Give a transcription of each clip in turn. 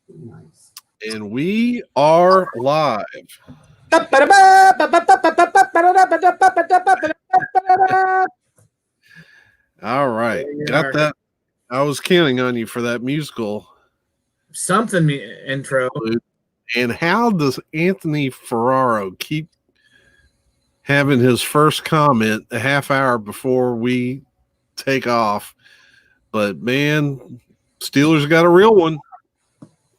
Nice. And we are live. All right. Got that. I was counting on you for that musical. Something intro. And how does Anthony Ferraro keep having his first comment a half hour before we take off? But man, Steelers got a real one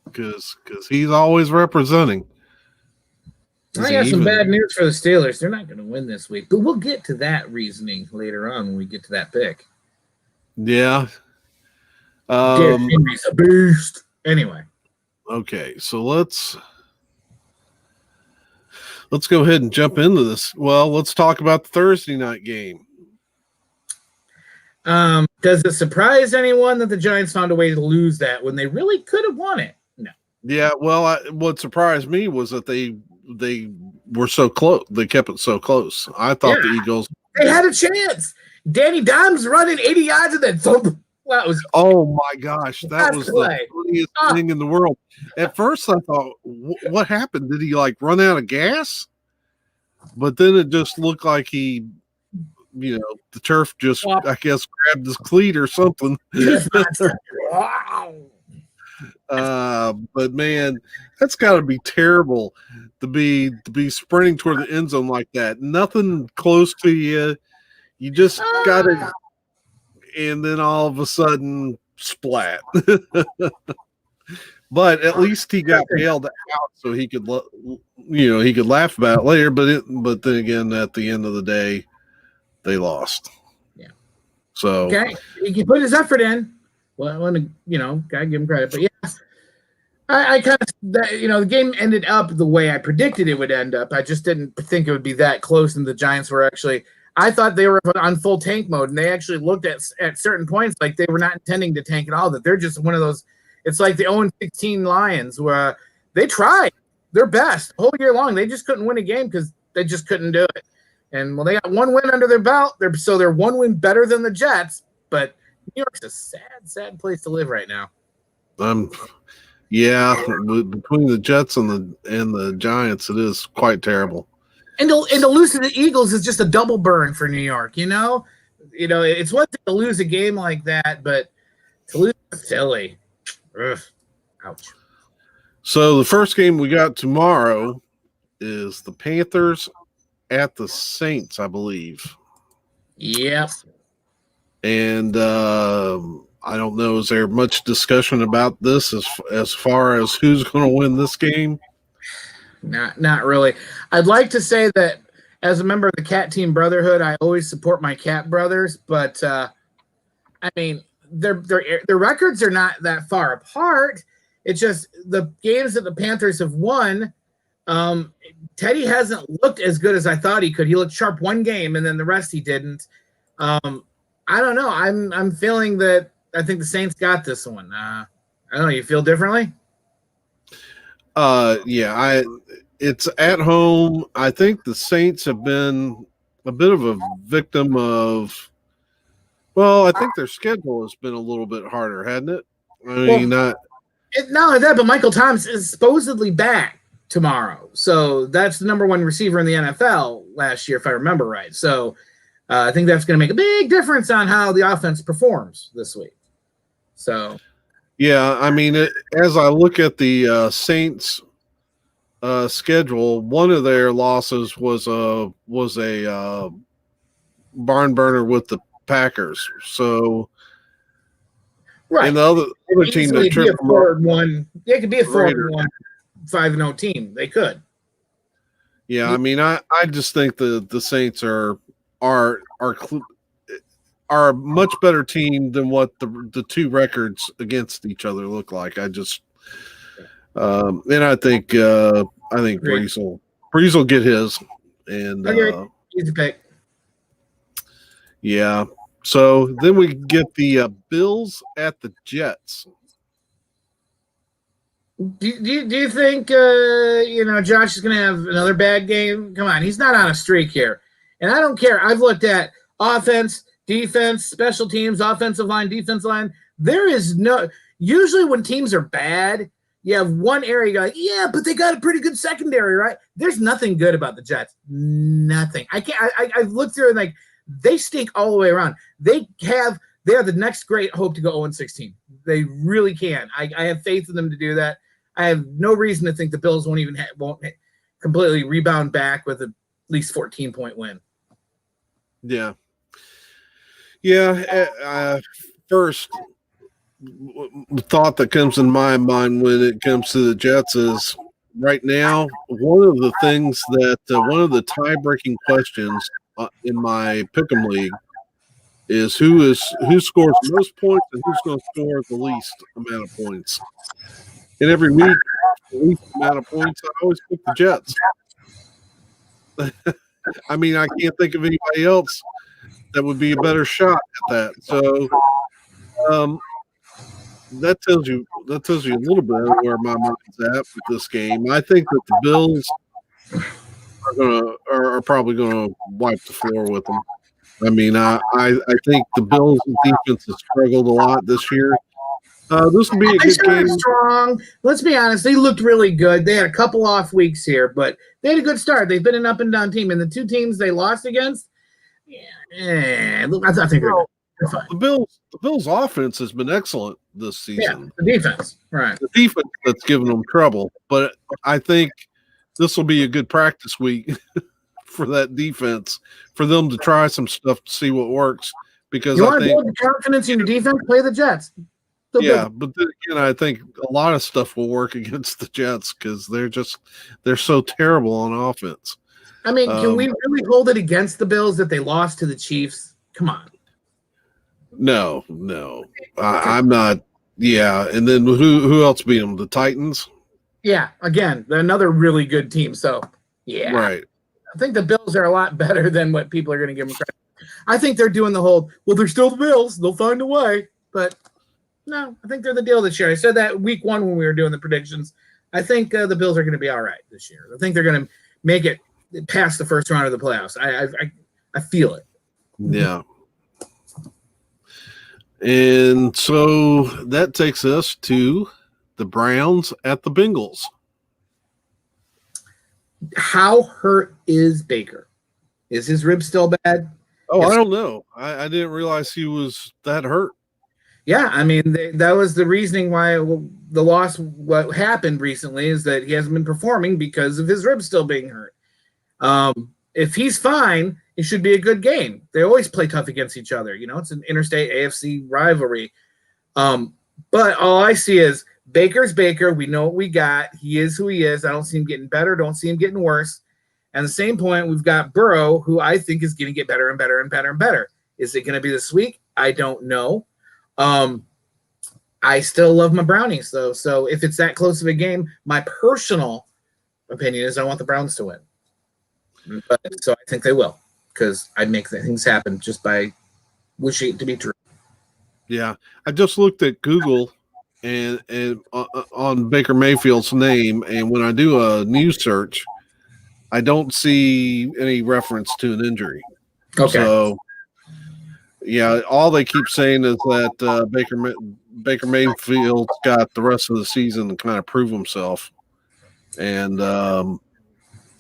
because he's always representing. I got some bad news for the Steelers. They're not going to win this week, but we'll get to that reasoning later on when we get to that pick. Yeah. Henry's a beast. Anyway. Okay, so let's go ahead and jump into this. Well, let's talk about the Thursday night game. Does it surprise anyone that the Giants found a way to lose that when they really could have won it? No. Yeah, well, what surprised me was that they were so close. They kept it so close. I thought the Eagles. They had a chance. Danny Dimes running 80 yards and then thump. Well, oh my gosh, that was the funniest thing in the world. At first, I thought, what happened? Did he run out of gas? But then it just looked like he, the turf just, I guess, grabbed his cleat or something. But man, that's got to be terrible to be sprinting toward the end zone like that. Nothing close to you. You just got to. And then all of a sudden, splat. But at least he got bailed out, so he could, he could laugh about it later. But then again, at the end of the day, they lost. Yeah. So okay, he can put his effort in. Well, I want to, gotta give him credit. But yeah, I kind of, the game ended up the way I predicted it would end up. I just didn't think it would be that close, and the Giants were actually. I thought they were on full tank mode, and they actually looked at certain points like they were not intending to tank at all, that they're just one of those – it's like the 0-16 Lions where they tried their best the whole year long. They just couldn't win a game because they just couldn't do it. And, well, they got one win under their belt. They're one win better than the Jets, but New York's a sad, sad place to live right now. Yeah, between the Jets and the Giants, it is quite terrible. And to lose to the Eagles is just a double burn for New York, it's one thing to lose a game like that, but to lose to Philly, ouch. So the first game we got tomorrow is the Panthers at the Saints, I believe. Yep. And I don't know, is there much discussion about this as far as who's going to win this game? Not really. I'd like to say that as a member of the Cat Team Brotherhood, I always support my cat brothers, but I mean, their records are not that far apart. It's just the games that the Panthers have won. Teddy hasn't looked as good as I thought he could. He looked sharp one game, and then the rest he didn't. I don't know. I'm feeling that I think the Saints got this one. I don't know. You feel differently? Yeah, it's at home. I think the Saints have been a bit of a victim of. Well, I think their schedule has been a little bit harder, hasn't it? I mean, not only that, but Michael Thomas is supposedly back tomorrow. So that's the number one receiver in the NFL last year, if I remember right. So I think that's going to make a big difference on how the offense performs this week. So. Yeah, I mean, as I look at the Saints' schedule, one of their losses was a barn burner with the Packers. So, right, and the other team that tripped them up, they could be a 4-1, 5-0 team. They could. Yeah, I mean, I just think the Saints are a much better team than what the two records against each other look like. I just and I think Brees will get his, and easy pick. Yeah. So then we get the Bills at the Jets. Do you think Josh is going to have another bad game? Come on, he's not on a streak here, and I don't care. I've looked at offense, defense, special teams, offensive line, defensive line. There is no – usually when teams are bad, you have one area you're like, yeah, but they got a pretty good secondary, right? There's nothing good about the Jets. Nothing. I've looked through and like they stink all the way around. They are the next great hope to go 0-16. They really can. I have faith in them to do that. I have no reason to think the Bills won't completely rebound back with at least 14-point win. Yeah. Yeah. First thought that comes in my mind when it comes to the Jets is right now, one of the things that one of the tie-breaking questions in my Pick'em League is who scores the most points and who's going to score the least amount of points. And every week, the least amount of points, I always pick the Jets. I mean, I can't think of anybody else that would be a better shot at that. So that tells you a little bit of where my mind's at with this game. I think that the Bills are probably gonna wipe the floor with them. I mean, I think the Bills' defense has struggled a lot this year. This will be a good game. Strong. Let's be honest; they looked really good. They had a couple off weeks here, but they had a good start. They've been an up and down team, and the two teams they lost against, I think they're fine. The Bills' offense has been excellent this season. Yeah, the defense, right? The defense that's given them trouble, but I think this will be a good practice week for that defense, for them to try some stuff to see what works. Because you want to build confidence in your defense, play the Jets. But then again, I think a lot of stuff will work against the Jets because they're so terrible on offense. I mean, can we really hold it against the Bills that they lost to the Chiefs? Come on. No, I'm not. Yeah, and then who else beat them? The Titans. Yeah, again, they're another really good team. So yeah, right. I think the Bills are a lot better than what people are going to give them credit. I think they're doing the whole. Well, they're still the Bills. They'll find a way. But no, I think they're the deal this year. I said that week one when we were doing the predictions. I think the Bills are going to be all right this year. I think they're going to make it past the first round of the playoffs. I feel it. Yeah. And so that takes us to the Browns at the Bengals. How hurt is Baker? Is his rib still bad? Oh, I don't know. I didn't realize he was that hurt. Yeah, I mean, that was the reasoning why the loss, what happened recently is that he hasn't been performing because of his ribs still being hurt. If he's fine, it should be a good game. They always play tough against each other. You know, it's an interstate AFC rivalry. But all I see is Baker's Baker. We know what we got. He is who he is. I don't see him getting better. Don't see him getting worse. And at the same point, we've got Burrow, who I think is going to get better and better and better and better. Is it going to be this week? I don't know. I still love my Brownies, though. So if it's that close of a game, my personal opinion is I want the Browns to win. But so I think they will, because I make things happen just by wishing it to be true. Yeah, I just looked at Google and on Baker Mayfield's name, and when I do a news search, I don't see any reference to an injury. Okay. So, yeah, all they keep saying is that Baker Mayfield's got the rest of the season to kind of prove himself, and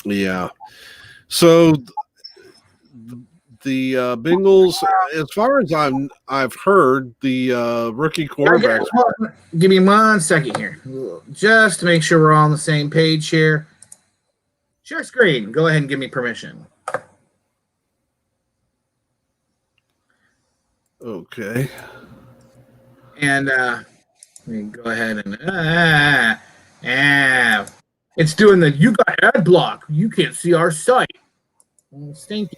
yeah. So the Bengals, as far as I've heard, the rookie quarterbacks. Give me 1 second here, just to make sure we're all on the same page here. Share screen. Go ahead and give me permission. Okay. And let me go ahead and it's doing the you got ad block. You can't see our site. Oh, stinky.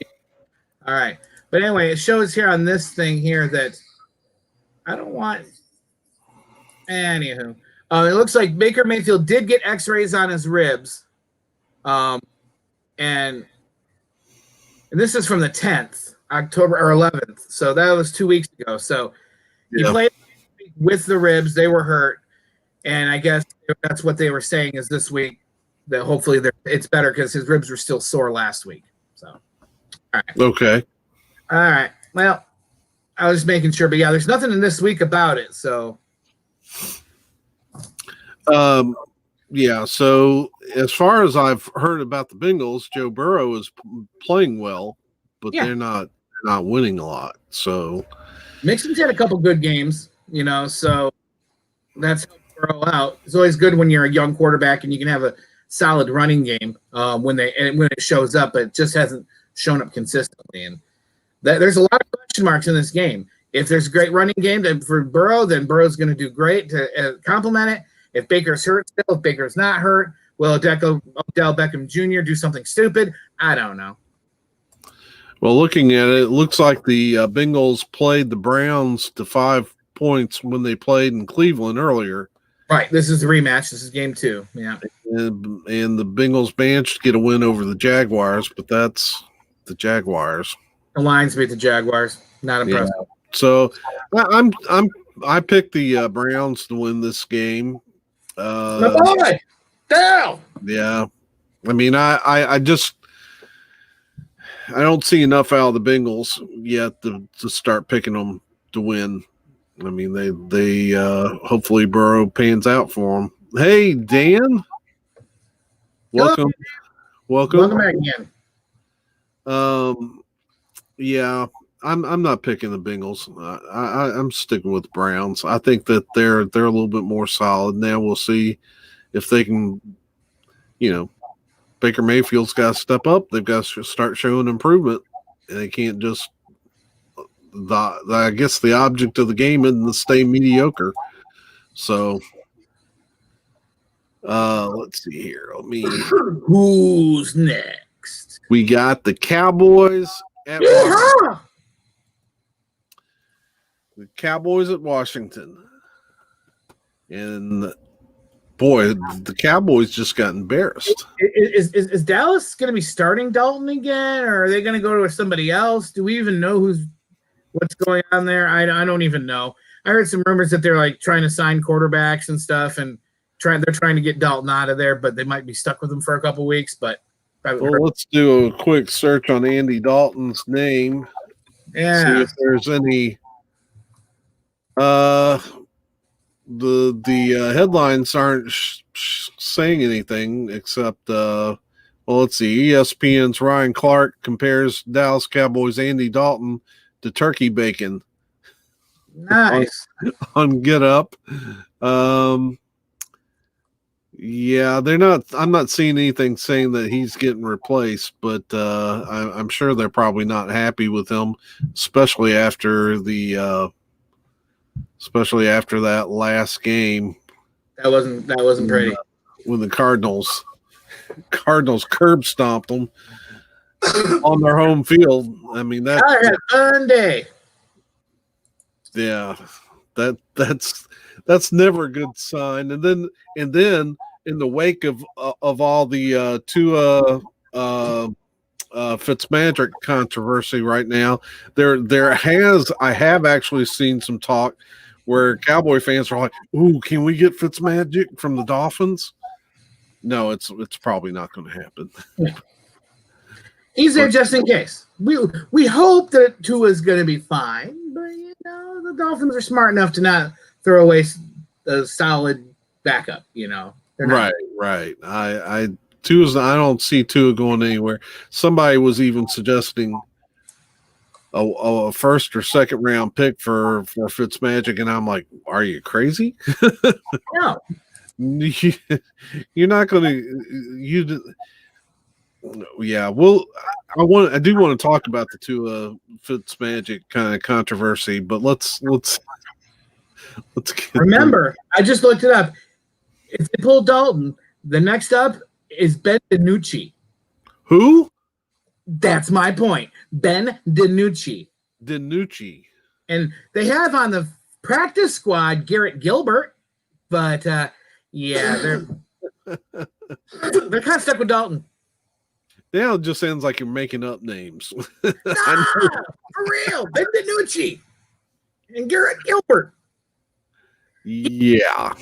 All right. But anyway, it shows here on this thing here that I don't want. Anywho, it looks like Baker Mayfield did get X-rays on his ribs, and this is from the 10th, October or 11th. So that was 2 weeks ago. So he played with the ribs; they were hurt, and I guess that's what they were saying is this week that hopefully it's better because his ribs were still sore last week. So, all right. Okay. All right. Well, I was just making sure, but yeah, there's nothing in this week about it. So, Yeah. So as far as I've heard about the Bengals, Joe Burrow is playing well, but Yeah. they're not winning a lot. So Mixon's had a couple good games, so that's helped Burrow out. It's always good when you're a young quarterback and you can have a solid running game when it shows up, but it just hasn't shown up consistently. And there's a lot of question marks in this game. If there's a great running game for Burrow, then Burrow's going to do great to complement it. If Baker's hurt still, if Baker's not hurt, will Odell Beckham Jr. do something stupid? I don't know. Well, looking at it, it looks like the Bengals played the Browns to 5 points when they played in Cleveland earlier. Right. This is the rematch. This is game 2. Yeah. And the Bengals managed to get a win over the Jaguars, but that's the Jaguars. The Lions beat the Jaguars. Not impressive. Yeah. So I picked the Browns to win this game. My boy, Dale. Yeah. I mean, I don't see enough out of the Bengals yet to start picking them to win. I mean, they hopefully Burrow pans out for them. Hey, Dan, welcome back again. Yeah, I'm not picking the Bengals. I'm sticking with the Browns. I think that they're a little bit more solid. Now we'll see if they can, Baker Mayfield's got to step up. They've got to start showing improvement, and they can't just. I guess the object of the game isn't to stay mediocre. So, let's see here. Who's next? We got the Cowboys at the Cowboys at Washington, and boy, the Cowboys just got embarrassed. Is Dallas going to be starting Dalton again, or are they going to go to somebody else? Do we even know what's going on there? I don't even know. I heard some rumors that they're like trying to sign quarterbacks and stuff, and they're trying to get Dalton out of there, but they might be stuck with him for a couple weeks. But let's do a quick search on Andy Dalton's name. Yeah. See if there's any. The headlines aren't saying anything except. Well, let's see. ESPN's Ryan Clark compares Dallas Cowboys Andy Dalton to turkey bacon. Nice. On Get Up. Yeah, they're not. I'm not seeing anything saying that he's getting replaced, but I'm sure they're probably not happy with him, especially after that last game. That wasn't pretty. When the Cardinals curb stomped them on their home field. I mean, that I had a fun day. Yeah, that's never a good sign. And then in the wake of all the Tua Fitzmagic controversy right now, I have actually seen some talk where Cowboy fans are like, "Ooh, can we get Fitzmagic from the Dolphins?" No, it's probably not going to happen. He's there just in case. We hope that Tua is going to be fine, but the Dolphins are smart enough to not throw away a solid backup. Right. I don't see Tua going anywhere. Somebody was even suggesting a first or second round pick for Fitzmagic, and I'm like, are you crazy? No. You're not going to. Yeah, well, I do want to talk about the Tua Fitzmagic kind of controversy, but let's get remember. I just looked it up. If they pull Dalton, the next up is Ben DiNucci. Who? That's my point. Ben DiNucci. DiNucci. And they have on the practice squad Garrett Gilbert, but yeah, they're kind of stuck with Dalton. Now it just sounds like you're making up names. Nah, for real. Ben DiNucci and Garrett Gilbert. Yeah,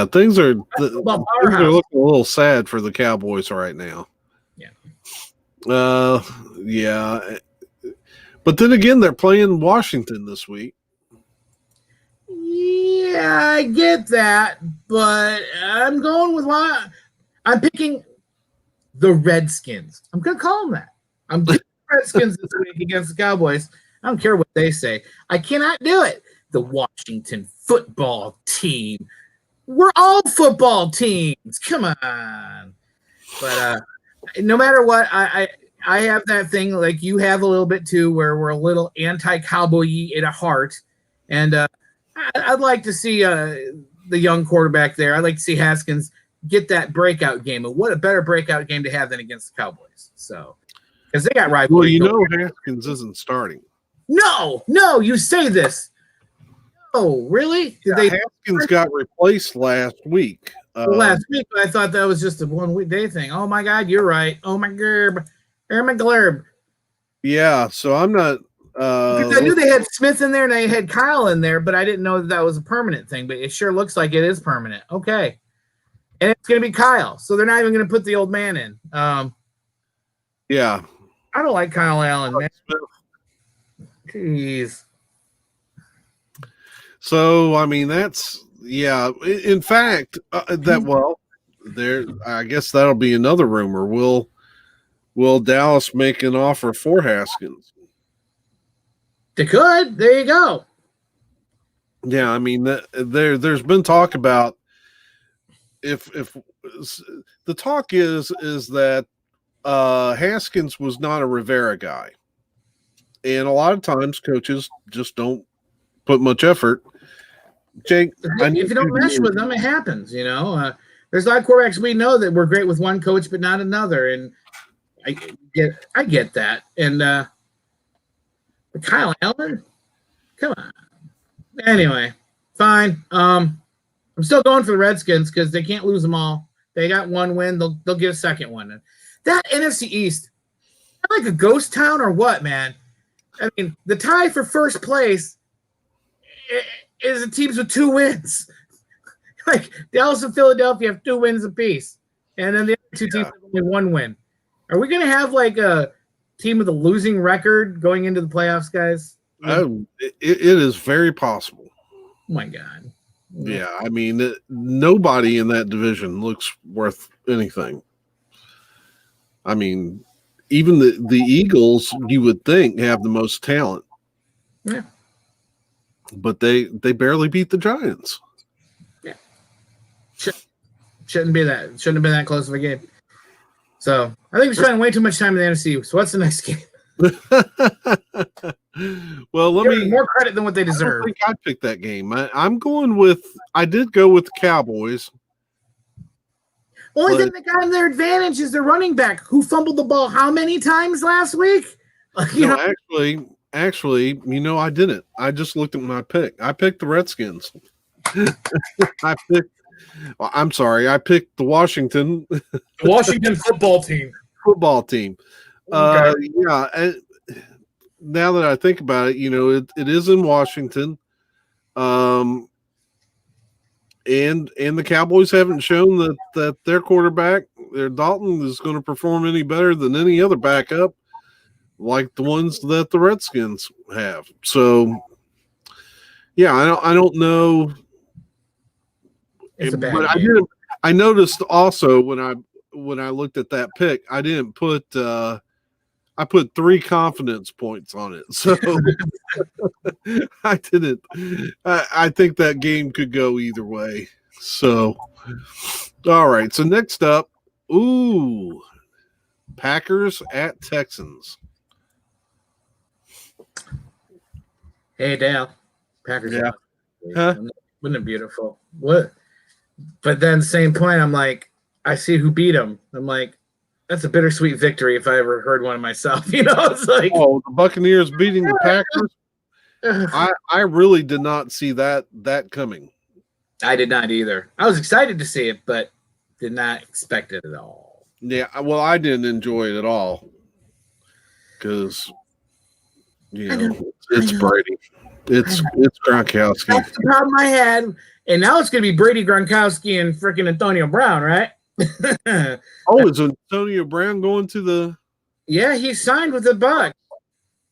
things are looking a little sad for the Cowboys right now. Yeah. Yeah. But then again, they're playing Washington this week. Yeah, I get that, but I'm going with I'm picking the Redskins. I'm going to call them that. I'm picking the Redskins this week against the Cowboys. I don't care what they say. I cannot do it. The Washington football team. We're all football teams. Come on. But no matter what, I have that thing like you have a little bit too, where we're a little anti-cowboy at heart, and I'd like to see the young quarterback there. I'd like to see Haskins get that breakout game, and what a better breakout game to have than against the Cowboys. So, because they got rivalry. Well, Haskins isn't starting. No, you say this. Oh, really? Haskins got replaced last week. Last week, I thought that was just a 1 week day thing. Oh my God, you're right. Oh my gerb. Yeah, so I'm not. I knew they had Smith in there and they had Kyle in there, but I didn't know that was a permanent thing. But it sure looks like it is permanent. Okay, and it's going to be Kyle, so they're not even going to put the old man in. Yeah, I don't like Kyle Allen, man. Jeez. So I mean, that's In fact, there. I guess that'll be another rumor. Will Dallas make an offer for Haskins? They could. There you go. Yeah, I mean, there's been talk about if the talk is that Haskins was not a Rivera guy, and a lot of times coaches just don't put much effort. Jake, if you don't mesh with them, it happens. There's a lot of quarterbacks we know that were great with one coach but not another, and I get that. And Kyle Allen, come on. Anyway, fine. I'm still going for the Redskins because they can't lose them all. They got one win. They'll get a second one. That NFC East, like a ghost town or what, man? I mean, the tie for first place is the teams with 2 wins. Like Dallas and Philadelphia have 2 wins apiece, and then the other 2 teams have only 1 win. Are we going to have like a team with a losing record going into the playoffs, guys? It is very possible. Oh my God. Yeah, I mean, nobody in that division looks worth anything. I mean, even the Eagles, you would think, have the most talent. Yeah. But they barely beat the Giants. Yeah. Shouldn't have been that close of a game. So I think we're spending way too much time in the NFC. So what's the next game? Well, let me more credit than what they deserve. I think I picked that game. I did go with the Cowboys. Only thing that got them their advantage is their running back who fumbled the ball how many times last week? Actually, I didn't. I just looked at my pick. I picked the Redskins. I picked the Washington football team. Okay. Yeah. Now that I think about it, it is in Washington. And the Cowboys haven't shown that their quarterback, their Dalton, is going to perform any better than any other backup like the ones that the Redskins have. So, yeah, I don't know. It's a bad but game. I noticed also when I looked at that pick, I didn't put I put 3 confidence points on it. So I didn't. I think that game could go either way. So, all right. So next up, Packers at Texans. Hey, Dale. Packers. Yeah. Huh? Wouldn't it beautiful? What? But then same point, I'm like, I see who beat them. I'm like, that's a bittersweet victory if I ever heard one of myself. It's like, the Buccaneers beating the Packers. I really did not see that coming. I did not either. I was excited to see it, but did not expect it at all. Yeah, well, I didn't enjoy it at all because it's Brady, it's Gronkowski. That's the problem I had, and now it's going to be Brady, Gronkowski, and freaking Antonio Brown, right? Is Antonio Brown going to the? Yeah, he signed with the Bucs.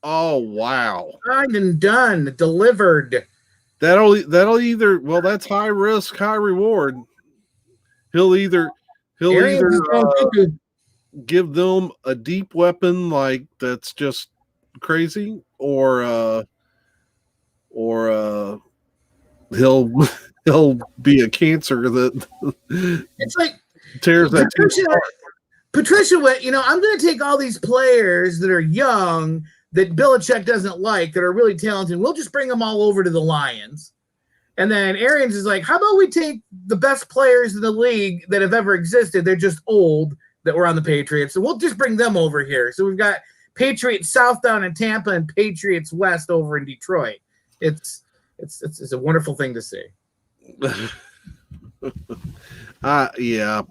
Oh wow! Signed and done, delivered. That'll either, well, that's high risk, high reward. He'll either Arians is going cuckoo. give them a deep weapon like that's just crazy, or he'll be a cancer that It's like tears that team apart. Patricia went, I'm going to take all these players that are young that Belichick doesn't like, that are really talented. We'll just bring them all over to the Lions. And then Arians is like, how about we take the best players in the league that have ever existed? They're just old that were on the Patriots. So we'll just bring them over here. So we've got Patriots South down in Tampa and Patriots West over in Detroit. It's a wonderful thing to see. Yeah.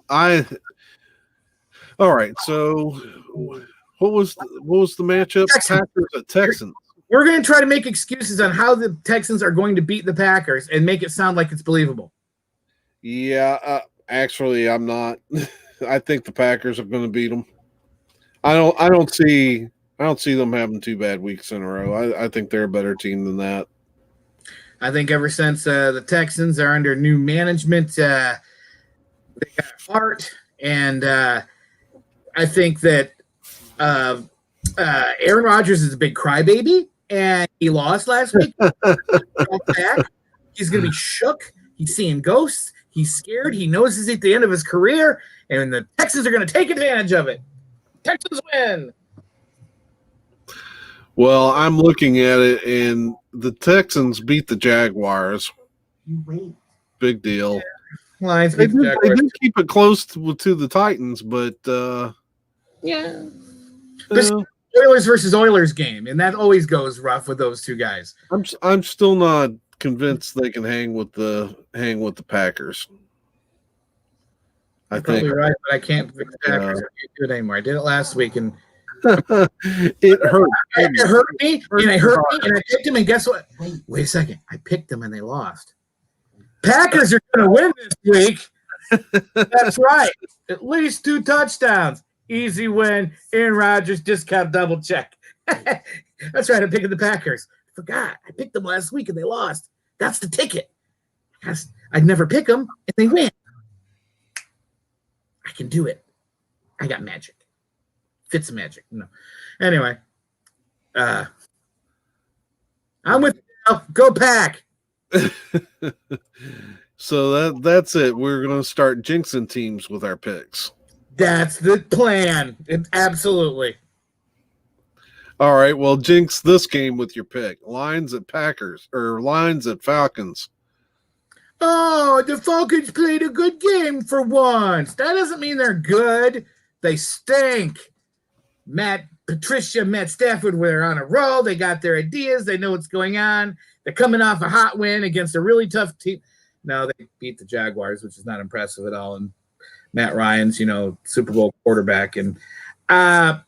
All right. So what was the matchup? Texans. Packers at Texans. We're going to try to make excuses on how the Texans are going to beat the Packers and make it sound like it's believable. Yeah, actually, I'm not. I think the Packers are going to beat them. I don't see them having 2 bad weeks in a row. I think they're a better team than that. I think ever since the Texans are under new management, they got heart, and I think that Aaron Rodgers is a big crybaby, and he lost last week. He's going to be shook. He's seeing ghosts. He's scared. He knows he's at the end of his career, and the Texans are going to take advantage of it. Texans win. Well, I'm looking at it, and the Texans beat the Jaguars. You wait. Big deal. Lions They beat the did Jaguars. keep it close to the Titans, but Yeah. This Oilers versus Oilers game, and that always goes rough with those two guys. I'm still not convinced they can hang with the Packers. I You're probably think right, but I can't fix the Packers. I can't do it anymore. I did it last week, and it hurt. it hurt me, and I picked them, and guess what? Wait a second. I picked them, and they lost. Packers are going to win this week. That's right. At least 2 touchdowns. Easy win. Aaron Rodgers discount double check. That's right. I'm picking the Packers. I forgot. I picked them last week, and they lost. That's the ticket. I'd never pick them, and they win. I can do it. I got magic. Fitz magic. No. Anyway, I'm with you. Go Pack. So that's it. We're going to start jinxing teams with our picks. That's the plan. Absolutely. All right. Well, jinx this game with your pick. Lions at Packers or Lions at Falcons. Oh, the Falcons played a good game for once. That doesn't mean they're good. They stink. Matt Stafford were on a roll. They got their ideas. They know what's going on. They're coming off a hot win against a really tough team. No, they beat the Jaguars, which is not impressive at all. And Matt Ryan's, Super Bowl quarterback. And but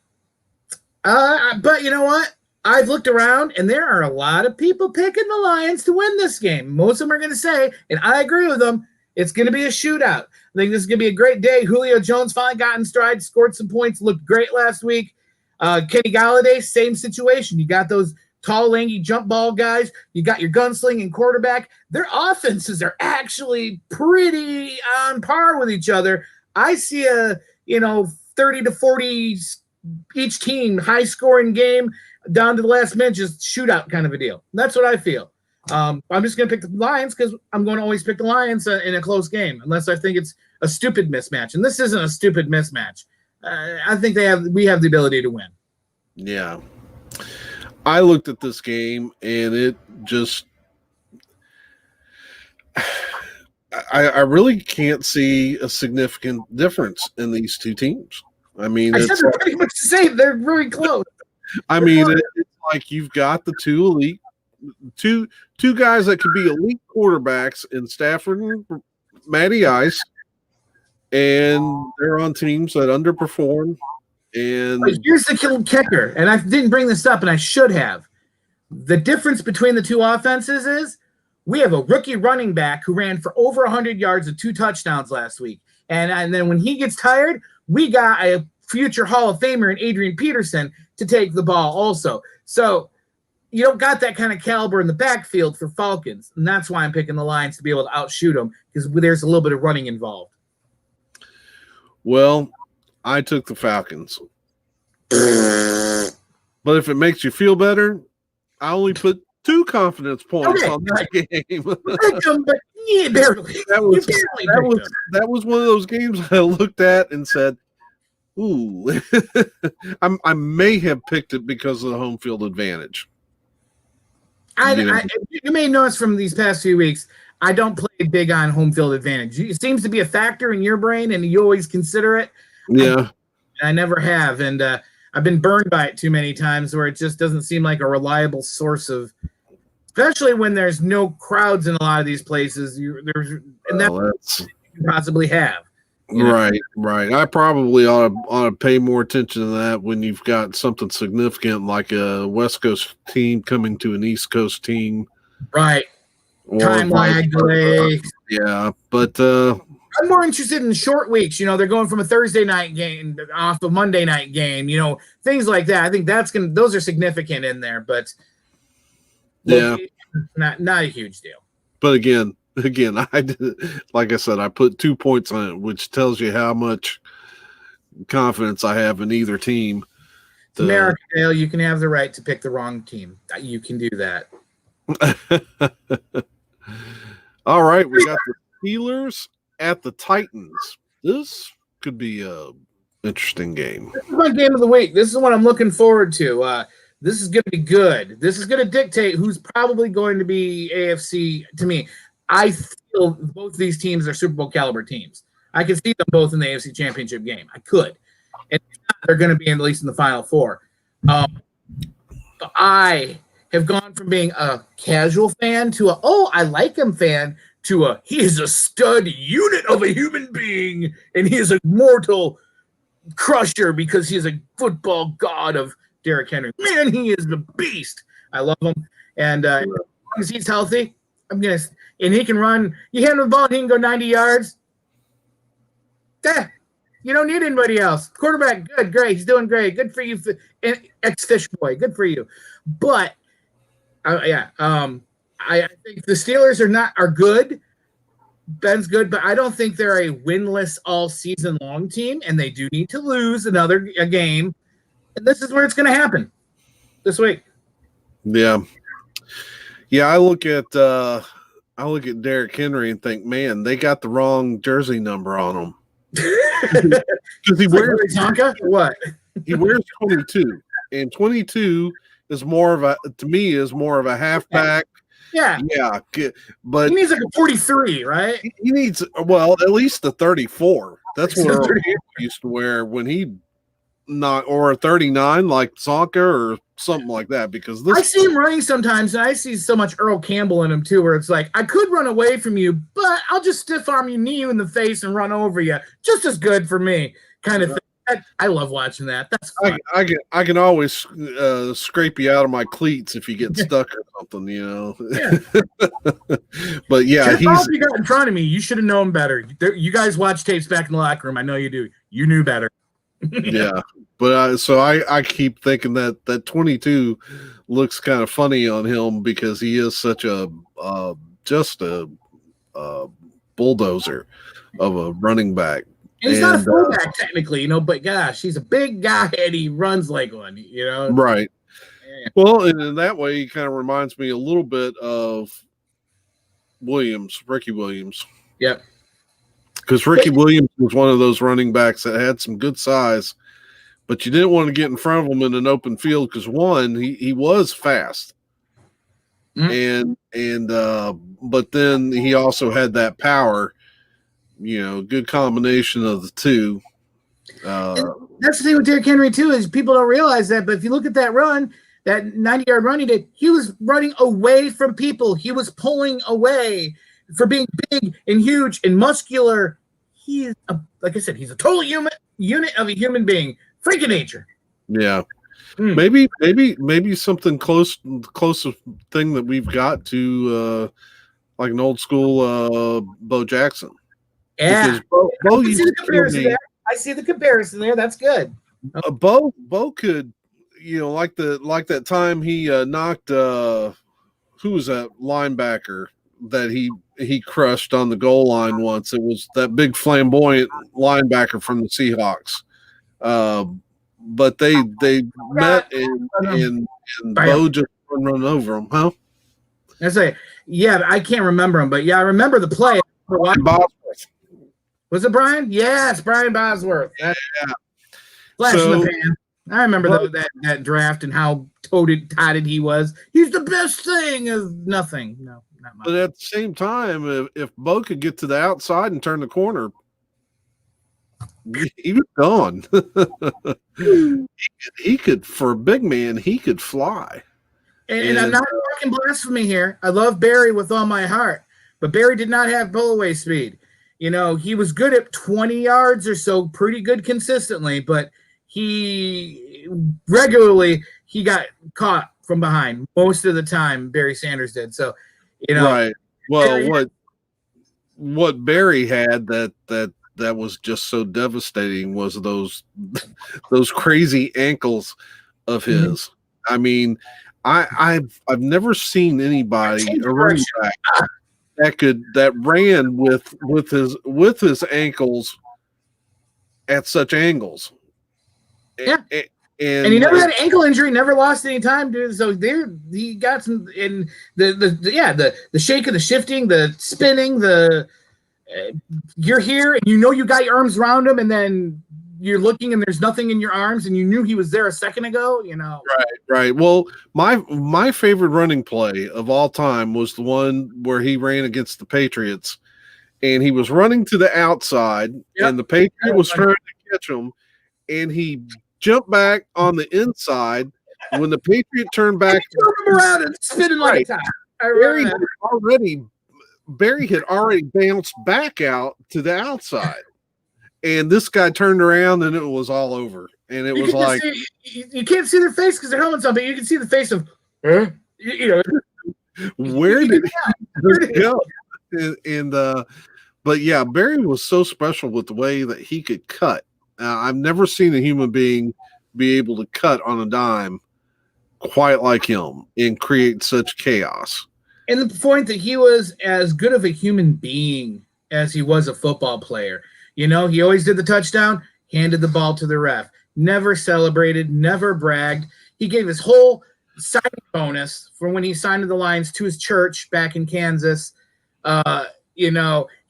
you know what? I've looked around, and there are a lot of people picking the Lions to win this game. Most of them are going to say, and I agree with them, it's going to be a shootout. I think this is going to be a great day. Julio Jones finally got in stride, scored some points, looked great last week. Kenny Galladay, same situation. You got those tall, lanky jump ball guys. You got your gunslinging quarterback. Their offenses are actually pretty on par with each other. I see a 30 to 40 each team, high scoring game down to the last minute, just shootout kind of a deal. That's what I feel. I'm just going to pick the Lions because I'm going to always pick the Lions in a close game, unless I think it's a stupid mismatch. And this isn't a stupid mismatch. I think we have the ability to win. Yeah. I looked at this game, and it just I really can't see a significant difference in these two teams. I mean, I said they're pretty much the same. They're very close. I mean, it's like you've got the two guys that could be elite quarterbacks in Stafford and Matty Ice, and they're on teams that underperform. And but here's the kicker, and I didn't bring this up, and I should have. The difference between the two offenses is we have a rookie running back who ran for over 100 yards and 2 touchdowns last week. And then when he gets tired, we got a future Hall of Famer in Adrian Peterson to take the ball also. So you don't got that kind of caliber in the backfield for Falcons, and that's why I'm picking the Lions to be able to outshoot them because there's a little bit of running involved. Well, I took the Falcons. But if it makes you feel better, I only put 2 confidence points on that game. But yeah, barely. That was one of those games I looked at and said, ooh, I may have picked it because of the home field advantage. You may notice from these past few weeks, I don't play big on home field advantage. It seems to be a factor in your brain, and you always consider it. Yeah. I never have, and I've been burned by it too many times where it just doesn't seem like a reliable source of, especially when there's no crowds in a lot of these places. That's you can possibly have. Right. I probably ought to pay more attention to that when you've got something significant like a West Coast team coming to an East Coast team. Right. Time lag delay. Yeah, but I'm more interested in short weeks. They're going from a Thursday night game off a Monday night game. Things like that. I think those are significant in there, but yeah, not a huge deal. But again, I did, like I said, I put 2 points on it, which tells you how much confidence I have in either team. America, Dale, you can have the right to pick the wrong team. You can do that. All right, we got the Steelers at the Titans. This could be a interesting game. This is my game of the week. This is what I'm looking forward to. This is going to be good. This is going to dictate who's probably going to be AFC to me. I feel both these teams are Super Bowl caliber teams. I can see them both in the AFC Championship game. I could. And they're going to be at least in the Final Four. I have gone from being a casual fan to I like him fan to he is a stud unit of a human being, and he is a mortal crusher because he is a football god of Derrick Henry. Man, he is the beast. I love him. And as long as he's healthy, and he can run. You hand him the ball and he can go 90 yards. You don't need anybody else. Quarterback, good, great. He's doing great. Good for you, ex-Fish boy. Good for you. But I think the Steelers are good. Ben's good, but I don't think they're a winless all season long team, and they do need to lose a game. And this is where it's going to happen this week. Yeah. I look at Derrick Henry and think, man, they got the wrong jersey number on him. Because he wears Tonka? What? He wears 22, and 22 is more of a halfback. Yeah, but he needs like a 43, right? He needs at least a 34. That's what he used to wear when he or a 39 like Zonka or something like that. Because I see him running sometimes, and I see so much Earl Campbell in him too, where it's like I could run away from you, but I'll just stiff arm you, knee you in the face, and run over you. Just as good for me, kind of thing. I love watching that. That's fun. I can always scrape you out of my cleats if you get stuck or something, Yeah. But yeah, you got in front of me. You should have known better. You guys watch tapes back in the locker room. I know you do. You knew better. Yeah, but so I keep thinking that 22 looks kind of funny on him because he is such a bulldozer of a running back. And he's not a fullback technically, but gosh, he's a big guy and he runs like one, Right. Yeah. Well, and in that way, he kind of reminds me a little bit of Ricky Williams. Yep. Because Ricky Williams was one of those running backs that had some good size, but you didn't want to get in front of him in an open field because one, he was fast, and but then he also had that power. Good combination of the two. That's the thing with Derrick Henry too, is people don't realize that. But if you look at that run, that 90-yard run he did, he was running away from people. He was pulling away for being big and huge and muscular. He is, like I said, he's a total unit of a human being. Freak of nature. Yeah. Maybe something closest thing that we've got to like an old school Bo Jackson. Yeah, I see the comparison there. That's good. Bo could, like that time he knocked who was that linebacker that he crushed on the goal line once. It was that big flamboyant linebacker from the Seahawks. But they met and Bo just run over him, huh? I say, yeah, I can't remember him, but yeah, I remember the play. Bosworth. Was it Brian? Yes, Brian Bosworth. Yeah. Flash in the pan. I remember that draft and how totted he was. He's the best thing of nothing. No, not much. But at the same time, if Bo could get to the outside and turn the corner, he was gone. he could, for a big man, he could fly. And I'm not talking blasphemy here. I love Barry with all my heart, but Barry did not have pull-away speed. He was good at 20 yards or so, pretty good consistently, but he got caught from behind most of the time. Barry Sanders did. So, right. Well, what Barry had that was just so devastating was those crazy ankles of his. Mm-hmm. I mean, I've never seen anybody a running back that ran with his ankles at such angles. Yeah. And he never had an ankle injury, never lost any time, dude. So he got some in the shake of the shifting, the spinning, you're here and you got your arms around him, and then you're looking and there's nothing in your arms, and you knew he was there a second ago. Right. Well, my favorite running play of all time was the one where he ran against the Patriots, and he was running to the outside, and the Patriot was trying to catch him, and he jumped back on the inside. When the Patriot turned back, him around and spinning like a top. Barry had already bounced back out to the outside, and this guy turned around and it was all over. And it was like you can't see their face because their helmet's on, but you can see the face of where did he go? But yeah, Barry was so special with the way that he could cut. I've never seen a human being be able to cut on a dime quite like him and create such chaos. And the point that he was as good of a human being as he was a football player. He always did the touchdown, handed the ball to the ref, never celebrated, never bragged. He gave his whole signing bonus for when he signed to the Lions to his church back in Kansas.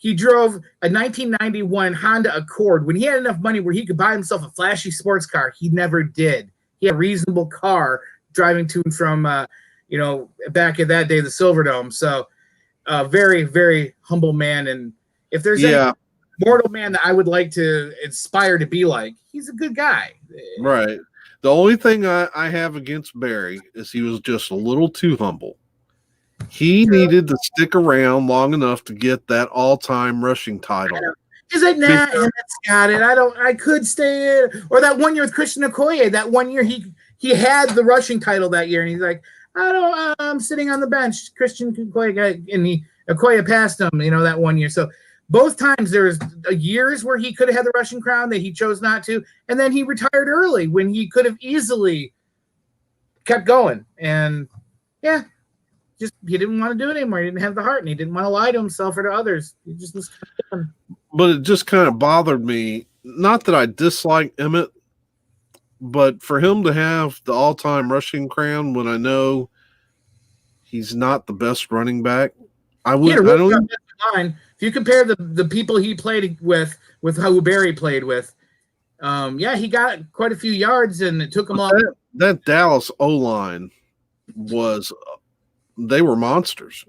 He drove a 1991 Honda Accord when he had enough money where he could buy himself a flashy sports car. He never did. He had a reasonable car driving to and from, back in that day, the Silverdome. So very, very humble man. And if there's any mortal man that I would like to aspire to be like, he's a good guy. Right. The only thing I have against Barry is he was just a little too humble. He needed to stick around long enough to get that all-time rushing title. He's like, nah, Emmett's got it. I could stay in. Or that one year with Christian Okoye, that one year he had the rushing title that year, and he's like, I'm sitting on the bench. Christian Okoye, and Okoye passed him, that one year. So both times there was years where he could have had the rushing crown that he chose not to, and then he retired early when he could have easily kept going. And yeah. He didn't want to do it anymore. He didn't have the heart, and he didn't want to lie to himself or to others. He just was But it just kind of bothered me. Not that I dislike Emmett, but for him to have the all-time rushing crown when I know he's not the best running back, line. If you compare the people he played with how Barry played with, he got quite a few yards, and it took him all. That Dallas O-line was. They were monsters.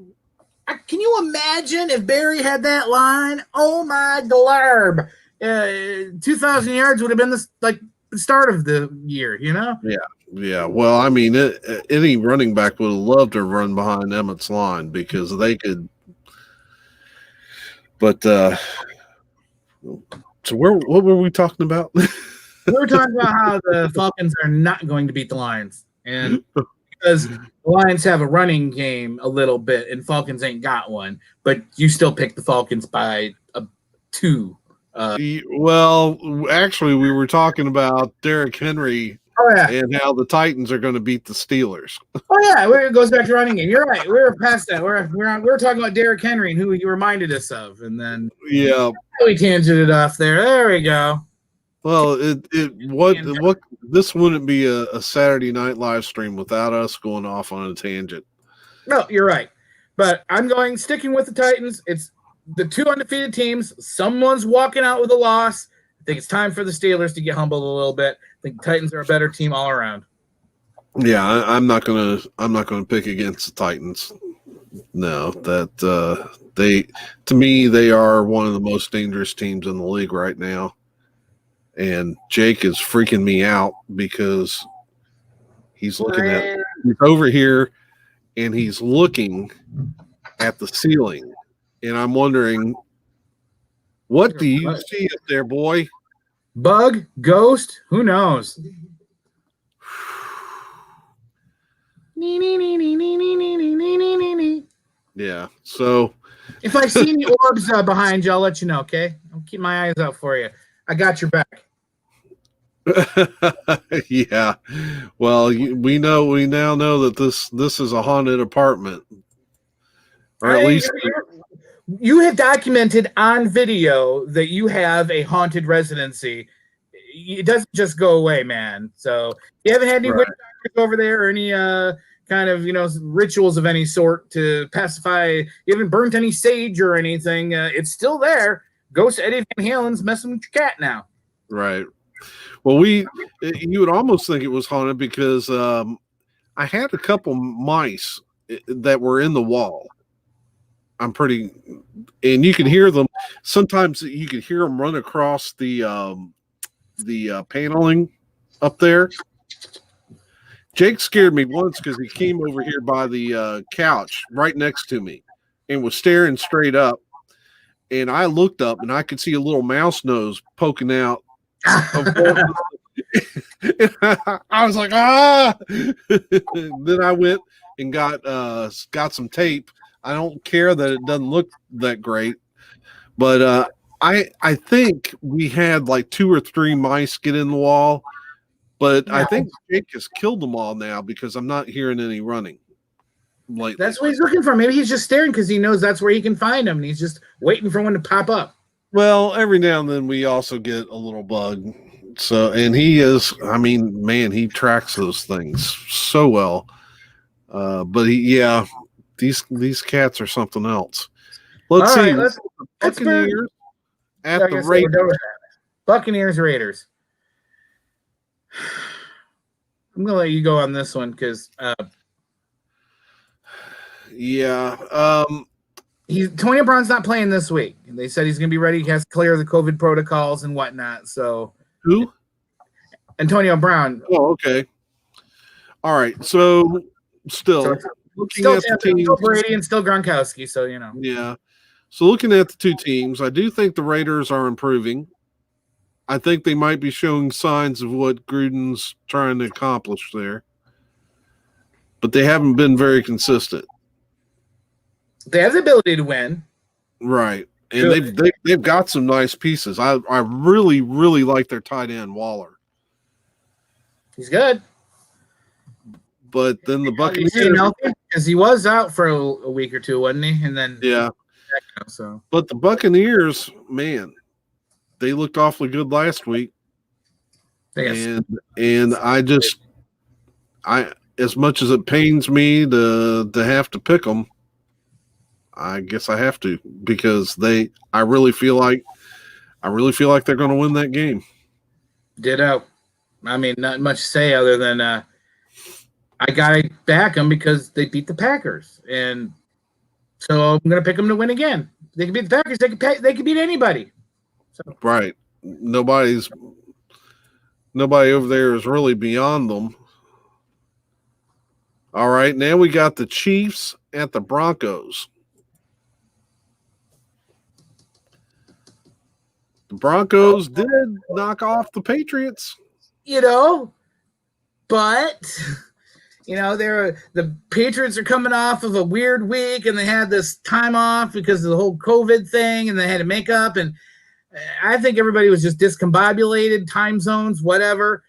Can you imagine if Barry had that line? Oh my glarb. 2,000 yards would have been the start of the year, Yeah. Well, I mean, any running back would have loved to run behind Emmett's line because they could. But so what were we talking about? We were talking about how the Falcons are not going to beat the Lions, and because the Lions have a running game a little bit, and Falcons ain't got one. But you still pick the Falcons by 2. Well, actually, we were talking about Derrick Henry. Oh yeah. and how the Titans are going to beat the Steelers. Oh yeah. It goes back to running game. You're right. We're past that. We're talking about Derrick Henry and who you reminded us of, and then Yeah. we tangented off there. There we go. Well, what this wouldn't be a Saturday night live stream without us going off on a tangent. No, you're right. But I'm sticking with the Titans. It's the two undefeated teams. Someone's walking out with a loss. I think it's time for the Steelers to get humbled a little bit. I think the Titans are a better team all around. Yeah, I'm not gonna pick against the Titans. No, that to me they are one of the most dangerous teams in the league right now. And Jake is freaking me out because he's over here and he's looking at the ceiling. And I'm wondering, what do you see up there, boy? Bug, ghost, who knows? Yeah. So if I see any orbs behind you, I'll let you know, okay? I'll keep my eyes out for you. I got your back. Yeah. Well, we now know that this is a haunted apartment. Or at least you have documented on video that you have a haunted residency. It doesn't just go away, man. So you haven't had any witch doctors over there or any kind of rituals of any sort to pacify. You haven't burnt any sage or anything. It's still there. Ghost Eddie Van Halen's messing with your cat now. Right. Well, you would almost think it was haunted because I had a couple mice that were in the wall. And you can hear them. Sometimes you could hear them run across the paneling up there. Jake scared me once because he came over here by the couch right next to me and was staring straight up. And I looked up and I could see a little mouse nose poking out. I was like, ah! Then I went and got some tape. I don't care that it doesn't look that great, but I think we had like 2 or 3 mice get in the wall, but yeah. I think Jake has killed them all now because I'm not hearing any running. Like that's what he's looking for. Maybe he's just staring because he knows that's where he can find them, and he's just waiting for one to pop up. Well, every now and then we also get a little bug. So, and he tracks those things so well. But these cats are something else. Let's see. Buccaneers at the Raiders. Buccaneers, Raiders. I'm gonna let you go on this one because Antonio Brown's not playing this week. They said he's going to be ready. He has to clear the COVID protocols and whatnot. So who? Antonio Brown. Oh, okay. All right. So still looking at the teams, still Brady and still Gronkowski. So Yeah. So looking at the two teams, I do think the Raiders are improving. I think they might be showing signs of what Gruden's trying to accomplish there, but they haven't been very consistent. They have the ability to win, right? And they've got some nice pieces. I really like their tight end Waller. He's good, but then the Buccaneers, because he was out for a week or two, wasn't he? And then but the Buccaneers, man, they looked awfully good last week, and I as much as it pains me to have to pick them. I guess I have to because I really feel like they're going to win that game. Ditto. I mean, not much to say other than I gotta back them because they beat the Packers, and so I'm going to pick them to win again. They can beat the Packers. They can beat anybody. So. Right. Nobody over there is really beyond them. All right. Now we got the Chiefs at the Broncos. The Broncos did knock off the Patriots. But the Patriots are coming off of a weird week, and they had this time off because of the whole COVID thing, and they had to make up. And I think everybody was just discombobulated, time zones, whatever.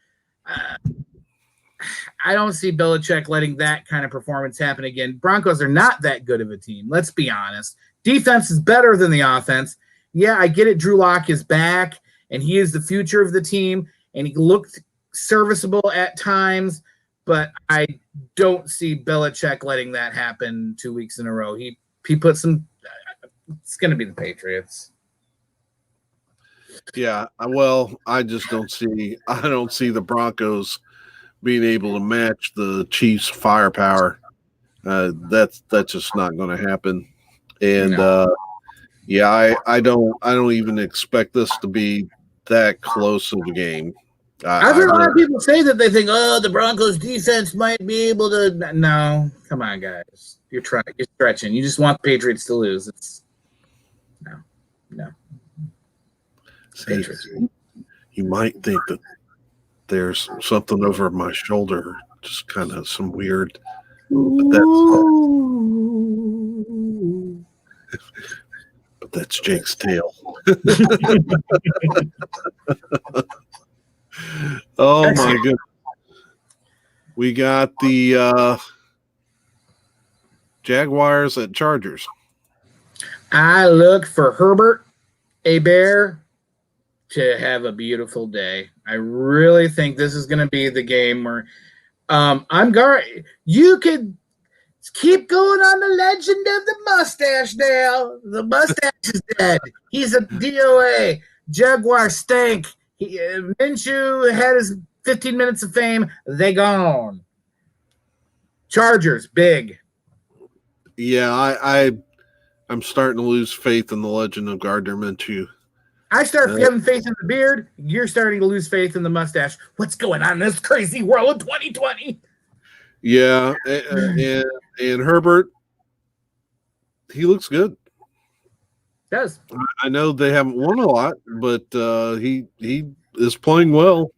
I don't see Belichick letting that kind of performance happen again. Broncos are not that good of a team. Let's be honest. Defense is better than the offense. Yeah, I get it. Drew Lock is back, and he is the future of the team, and he looked serviceable at times, but I don't see Belichick letting that happen 2 weeks in a row. He put some – it's going to be the Patriots. Yeah, well, I don't see the Broncos being able to match the Chiefs' firepower. That's just not going to happen. And yeah, I don't even expect this to be that close of a game. I've heard a lot of people say that they think, the Broncos defense might be able to. No, come on, guys, you're stretching. You just want the Patriots to lose. It's no. See, you might think that there's something over my shoulder, just kind of some weird. But that's Jake's tail. Oh my goodness! We got the Jaguars at Chargers. I look for Herbert, Bear, to have a beautiful day. I really think this is going to be the game where you could keep going on the legend of the mustache now. The mustache is dead. He's a DOA. Jaguar stink. Minshew had his 15 minutes of fame. They gone. Chargers, big. Yeah, I'm starting to lose faith in the legend of Gardner Minshew. I start having faith in the beard. You're starting to lose faith in the mustache. What's going on in this crazy world of 2020? Yeah, and Herbert, he looks good. Does. I know they haven't won a lot, but he is playing well.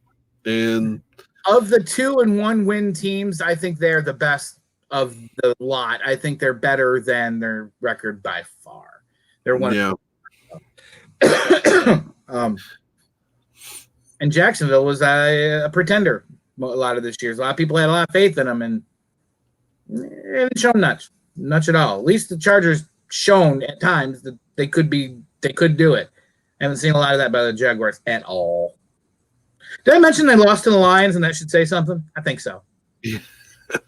And of the 2-1 win teams, I think they're the best of the lot. I think they're better than their record by far. They're one. Yeah. And Jacksonville was a pretender a lot of this year. A lot of people had a lot of faith in them, and they didn't show much at all. At least the Chargers shown at times that they could do it. I haven't seen a lot of that by the Jaguars at all. Did I mention they lost to the Lions, and that should say something? I think so. Yeah.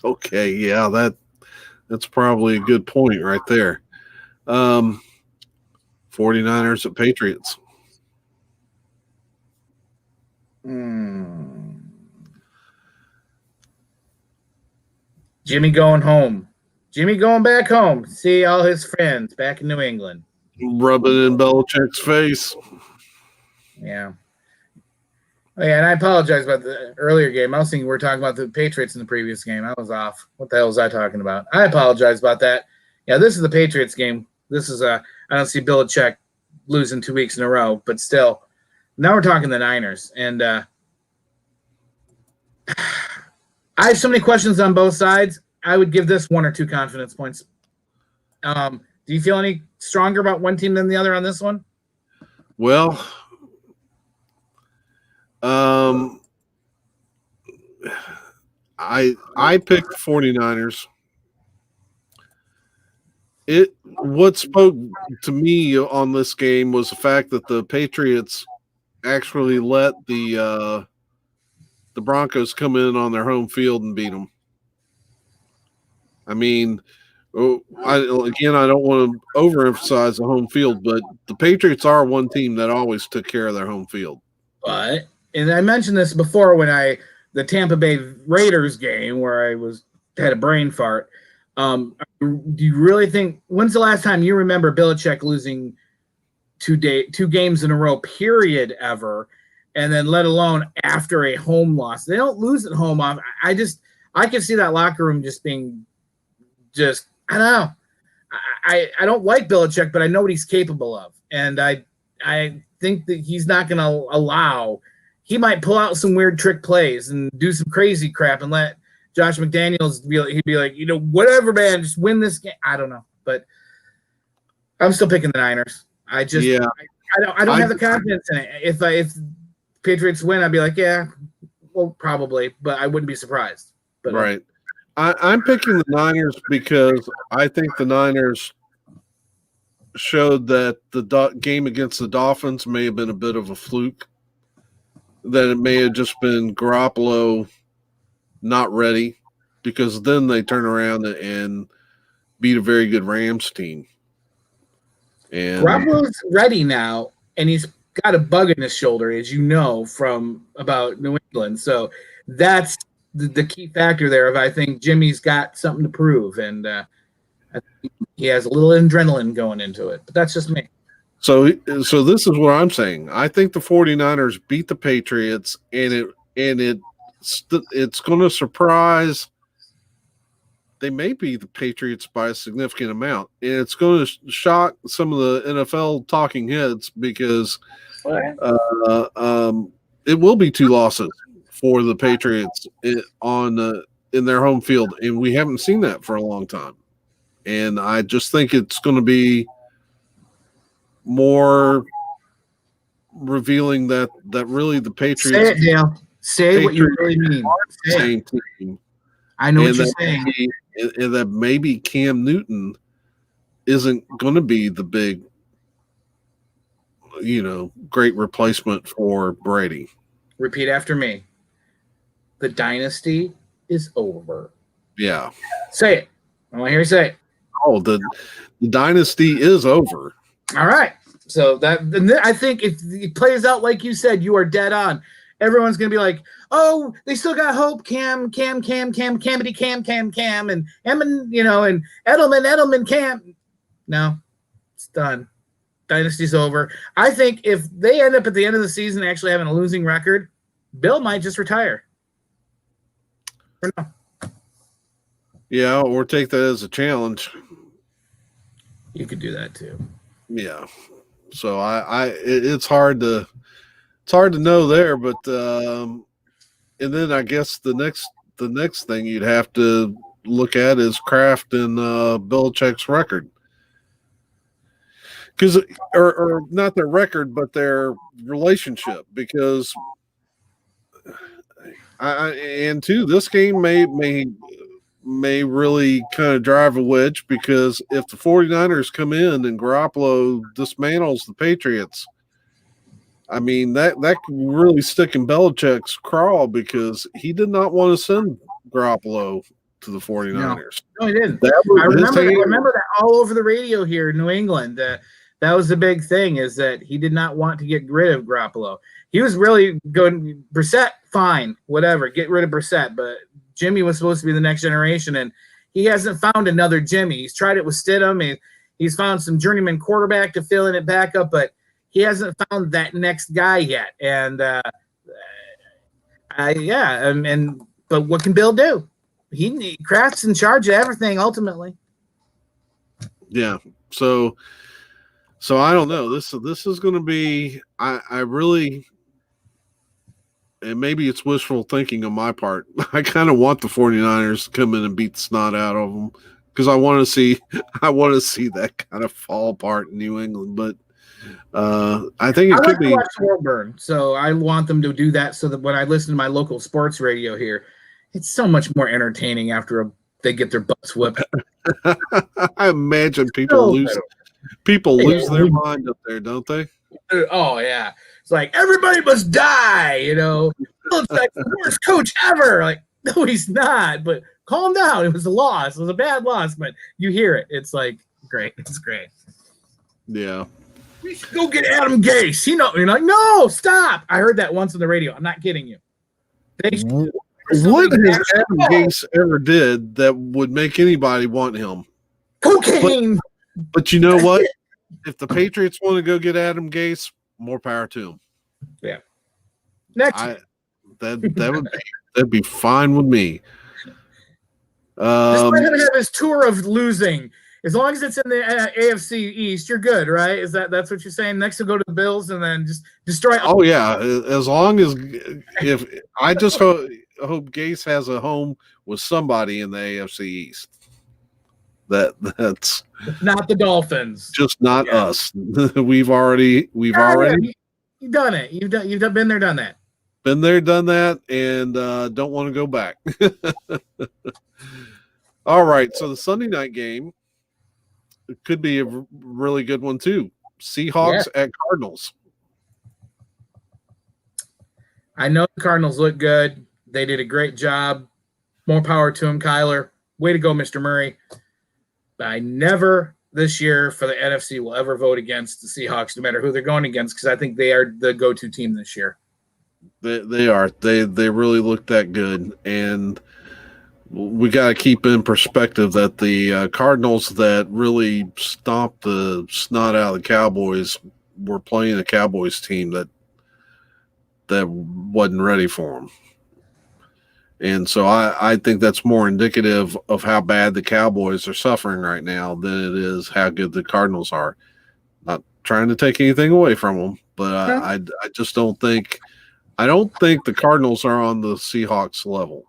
Okay, yeah, that's probably a good point right there. 49ers at Patriots. Jimmy going home. Jimmy going back home. See all his friends back in New England. Rubbing in Belichick's face. Yeah. Oh, yeah, and I apologize about the earlier game. I was thinking we were talking about the Patriots in the previous game. I was off. What the hell was I talking about? I apologize about that. Yeah, this is the Patriots game. This is I don't see Belichick losing 2 weeks in a row, but still. Now we're talking the Niners. And I have so many questions on both sides. I would give this 1 or 2 confidence points. Do you feel any stronger about one team than the other on this one? Well, I picked the 49ers. What spoke to me on this game was the fact that the Patriots actually let the Broncos come in on their home field and beat them. I mean, I don't want to overemphasize the home field, but the Patriots are one team that always took care of their home field. But, and I mentioned this before when the Tampa Bay Raiders game where I had a brain fart. Do you really think? When's the last time you remember Belichick losing 2 games in a row? Period. Ever, and then let alone after a home loss. They don't lose at home. I can see that locker room just being, I don't know. I don't like Belichick, but I know what he's capable of, and I think that he's not going to allow. He might pull out some weird trick plays and do some crazy crap and let Josh McDaniels he'd be like, whatever, man, just win this game. I don't know, but I'm still picking the Niners. I don't have the confidence in it. If Patriots win, I'd be like, yeah, Well, probably, but I wouldn't be surprised. But right. I'm picking the Niners because I think the Niners showed that the game against the Dolphins may have been a bit of a fluke. That it may have just been Garoppolo not ready, because then they turn around and beat a very good Rams team. And Garoppolo's ready now, and he's got a bug in his shoulder, as you know, from about New England. So that's the key factor there. Of I think Jimmy's got something to prove, and I think he has a little adrenaline going into it. But that's just me. So this is what I'm saying. I think the 49ers beat the Patriots, and it's going to surprise. They may beat the Patriots by a significant amount, and it's going to shock some of the NFL talking heads because it will be 2 losses for the Patriots in their home field, and we haven't seen that for a long time. And I just think it's going to be more revealing that really the Patriots. Say it, Dale. Say what you really mean. Same team. I know what you're saying. And that maybe Cam Newton isn't going to be the big, great replacement for Brady. Repeat after me. The dynasty is over. Yeah. Say it. I want to hear you say it. Oh, the dynasty is over. All right. So I think if it plays out like you said, you are dead on. Everyone's going to be like, oh, they still got hope. Cam, Camity, Cam, and and Edelman, Cam. No, it's done. Dynasty's over. I think if they end up at the end of the season actually having a losing record, Bill might just retire. Or no. Yeah, or take that as a challenge. You could do that too. Yeah. So it's hard to know there, but and then I guess the next thing you'd have to look at is Kraft and Belichick's record, because or not their record, but their relationship, because this game may really kind of drive a wedge, because if the 49ers come in and Garoppolo dismantles the Patriots, I mean, that could really stick in Belichick's craw, because he did not want to send Garoppolo to the 49ers. No, he didn't. I remember that all over the radio here in New England. That was the big thing, is that he did not want to get rid of Garoppolo. He was really going, Brissett, fine, whatever, get rid of Brissett. But Jimmy was supposed to be the next generation, and he hasn't found another Jimmy. He's tried it with Stidham. He's found some journeyman quarterback to fill in it back up, but he hasn't found that next guy yet. And but what can Bill do? Kraft's in charge of everything ultimately. Yeah. So I don't know. This is going to be. I really, and maybe it's wishful thinking on my part, I kind of want the 49ers to come in and beat the snot out of them, because I want to see that kind of fall apart in New England, but. I think it could be. Watch the world burn, so I want them to do that, so that when I listen to my local sports radio here, it's so much more entertaining after they get their butts whipped. I imagine people lose their mind up there, don't they? Oh yeah, it's like everybody must die. It's like the worst coach ever. Like, no, he's not. But calm down. It was a loss. It was a bad loss, but you hear it. It's like great. It's great. Yeah. We should go get Adam Gase. You're like, no, stop. I heard that once on the radio. I'm not kidding you. What has Adam Gase ever did that would make anybody want him? Cocaine. But you know what? If the Patriots want to go get Adam Gase, more power to them. Yeah. Next. That'd be fine with me. Just let him have his tour of losing. As long as it's in the AFC East, you're good, right? That's what you're saying? Next, to go to the Bills and then just destroy. Oh yeah, as long as I just hope Gase has a home with somebody in the AFC East. That's not the Dolphins, just not us. We've already you've done it. You've been there, done that. Been there, done that, and don't want to go back. All right, so the Sunday night game could be a really good one too. Seahawks at Cardinals. I know the Cardinals look good. They did a great job. More power to him, Kyler. Way to go, Mr. Murray. But I never this year for the NFC will ever vote against the Seahawks, no matter who they're going against, because I think they are the go-to team this year. They are. They really look that good, and we got to keep in perspective that the Cardinals that really stomped the snot out of the Cowboys were playing a Cowboys team that wasn't ready for them. And so I think that's more indicative of how bad the Cowboys are suffering right now than it is how good the Cardinals are. Not trying to take anything away from them, but I just don't think the Cardinals are on the Seahawks level.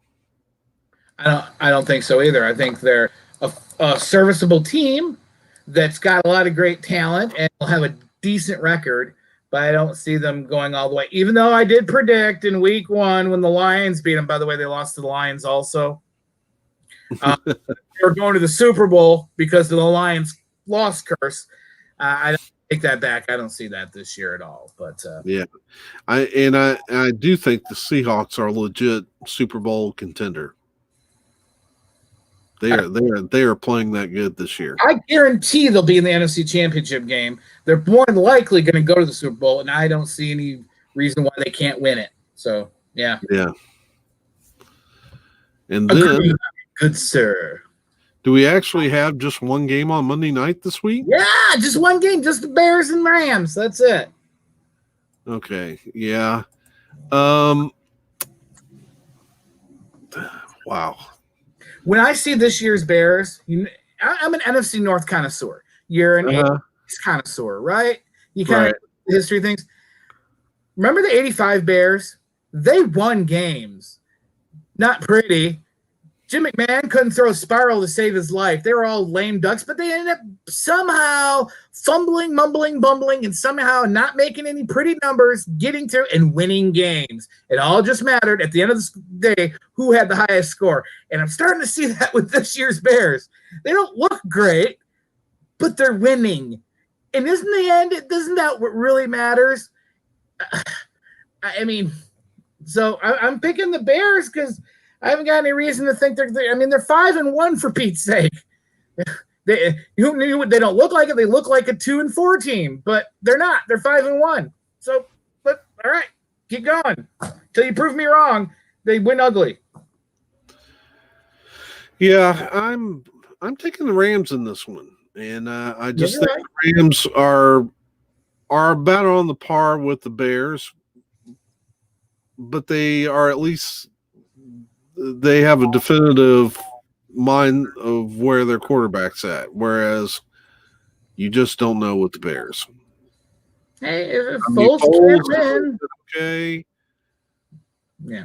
I don't think so either. I think they're a serviceable team that's got a lot of great talent and will have a decent record. But I don't see them going all the way. Even though I did predict in week 1 when the Lions beat them, by the way, they lost to the Lions also. They were going to the Super Bowl because of the Lions loss curse. I don't take that back. I don't see that this year at all. But yeah, I do think the Seahawks are a legit Super Bowl contender. They are playing that good this year. I guarantee they'll be in the NFC Championship game. They're more than likely going to go to the Super Bowl, and I don't see any reason why they can't win it. So, yeah. Yeah. And then, good sir. Do we actually have just one game on Monday night this week? Yeah, just one game, just the Bears and Rams. That's it. Okay. Yeah. Wow. When I see this year's Bears, I'm an NFC North connoisseur. You're an East connoisseur, right? You kind of history things. Remember the 85 Bears? They won games. Not pretty. Jim McMahon couldn't throw a spiral to save his life. They were all lame ducks, but they ended up somehow fumbling, mumbling, bumbling, and somehow not making any pretty numbers, getting through and winning games. It all just mattered at the end of the day who had the highest score. And I'm starting to see that with this year's Bears. They don't look great, but they're winning. And isn't that what really matters? I mean, so I'm picking the Bears because I haven't got any reason to think they're 5-1 for Pete's sake. They don't look like it. They look like a 2-4 team, but they're not. They're 5-1. So, all right, keep going till you prove me wrong. They win ugly. Yeah, I'm taking the Rams in this one, and I just think the Rams are about on the par with the Bears, but they are at least. They have a definitive mind of where their quarterback's at, whereas you just don't know with the Bears. Hey, if Foles can't win, okay, yeah,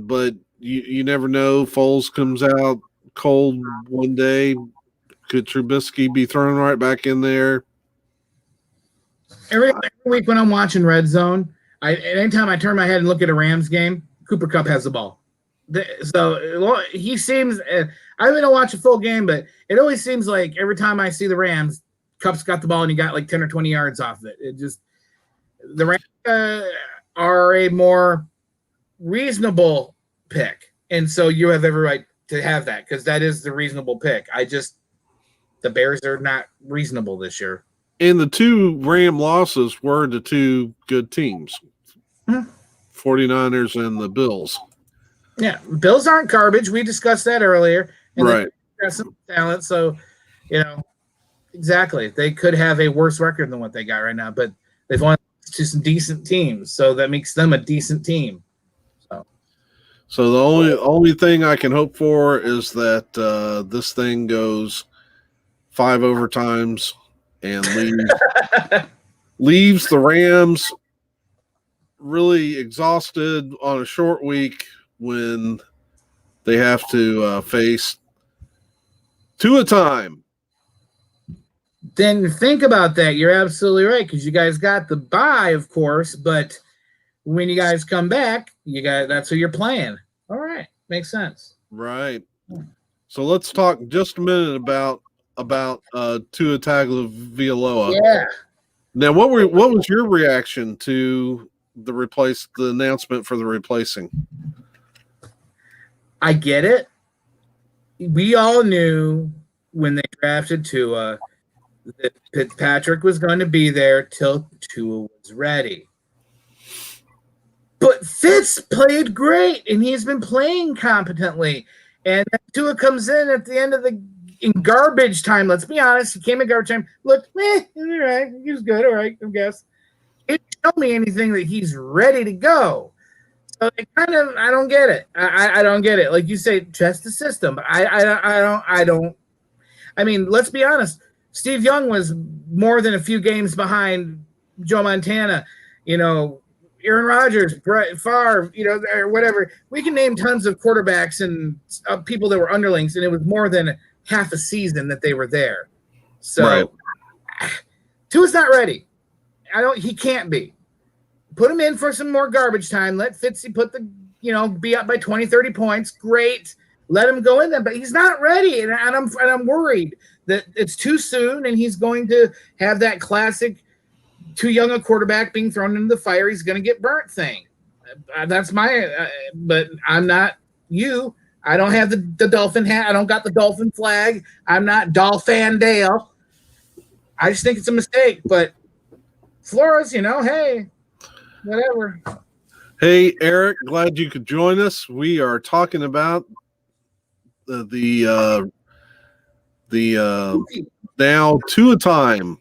but you never know. Foles comes out cold one day. Could Trubisky be thrown right back in there? Every week when I'm watching Red Zone, anytime I turn my head and look at a Rams game, Cooper Kupp has the ball. So he seems I don't watch a full game, but it always seems like every time I see the Rams, Kupp's got the ball and he got like 10 or 20 yards off of it. It just the Rams are a more reasonable pick, and so you have every right to have that because that is the reasonable pick. The Bears are not reasonable this year. And the two Ram losses were the two good teams, 49ers and the Bills. Yeah, Bills aren't garbage. We discussed that earlier. And right. They got some talent, so, exactly. They could have a worse record than what they got right now, but they've won to some decent teams, so that makes them a decent team. So the only thing I can hope for is that this thing goes 5 overtimes and leaves the Rams really exhausted on a short week when they have to face 2 a time. Then think about that. You're absolutely right because you guys got the bye, of course, but when you guys come back, that's who you're playing. All right, makes sense. Right. So let's talk just a minute about Tua Tagovailoa. Yeah. Now, what was your reaction to the announcement for the replacing? I get it. We all knew when they drafted Tua that Fitzpatrick was going to be there till Tua was ready. But Fitz played great, and he's been playing competently. And Tua comes in at the end of in garbage time. Let's be honest. He came in garbage time. Looked, all right. He was good. All right, I guess. It didn't show me anything that he's ready to go. So I don't get it. I don't get it. Like you say, trust the system. But I don't. I mean, let's be honest. Steve Young was more than a few games behind Joe Montana. Aaron Rodgers, Brett Favre, or whatever. We can name tons of quarterbacks and people that were underlings, and it was more than half a season that they were there. So, Tua's not ready. He can't be. Put him in for some more garbage time. Let Fitzy be up by 20, 30 points. Great. Let him go in there, but he's not ready, and I'm worried that it's too soon, and he's going to have that classic too young a quarterback being thrown into the fire, he's going to get burnt thing. That's but I'm not you. I don't have the Dolphin hat. I don't got the Dolphin flag. I'm not Dolphin Dale. I just think it's a mistake. But Flores, hey, whatever. Hey, Eric, glad you could join us. We are talking about the now Tua time.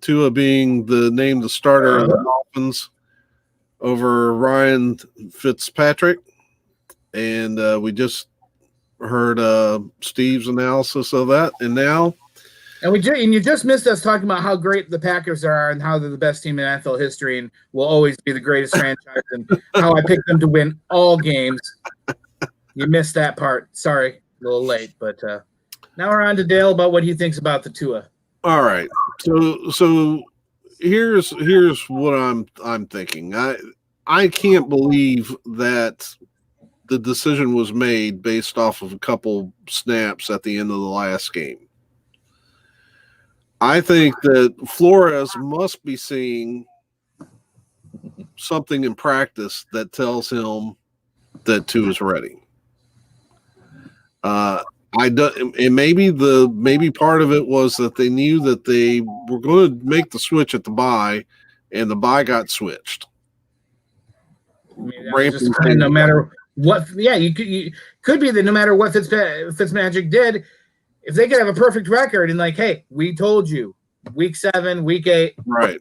Tua being the starter of the Dolphins over Ryan Fitzpatrick. And we just heard Steve's analysis of that. And now. And you just missed us talking about how great the Packers are and how they're the best team in NFL history and will always be the greatest franchise and how I picked them to win all games. You missed that part. Sorry, a little late. But now we're on to Dale about what he thinks about the Tua. All right. So here's what I'm thinking. I can't believe that the decision was made based off of a couple snaps at the end of the last game. I think that Flores must be seeing something in practice that tells him that Tua is ready. And maybe part of it was that they knew that they were going to make the switch at the bye, and the bye got switched. No matter what, you could be that no matter what Fitzmagic did, if they could have a perfect record and hey, we told you, week 7, week 8, right?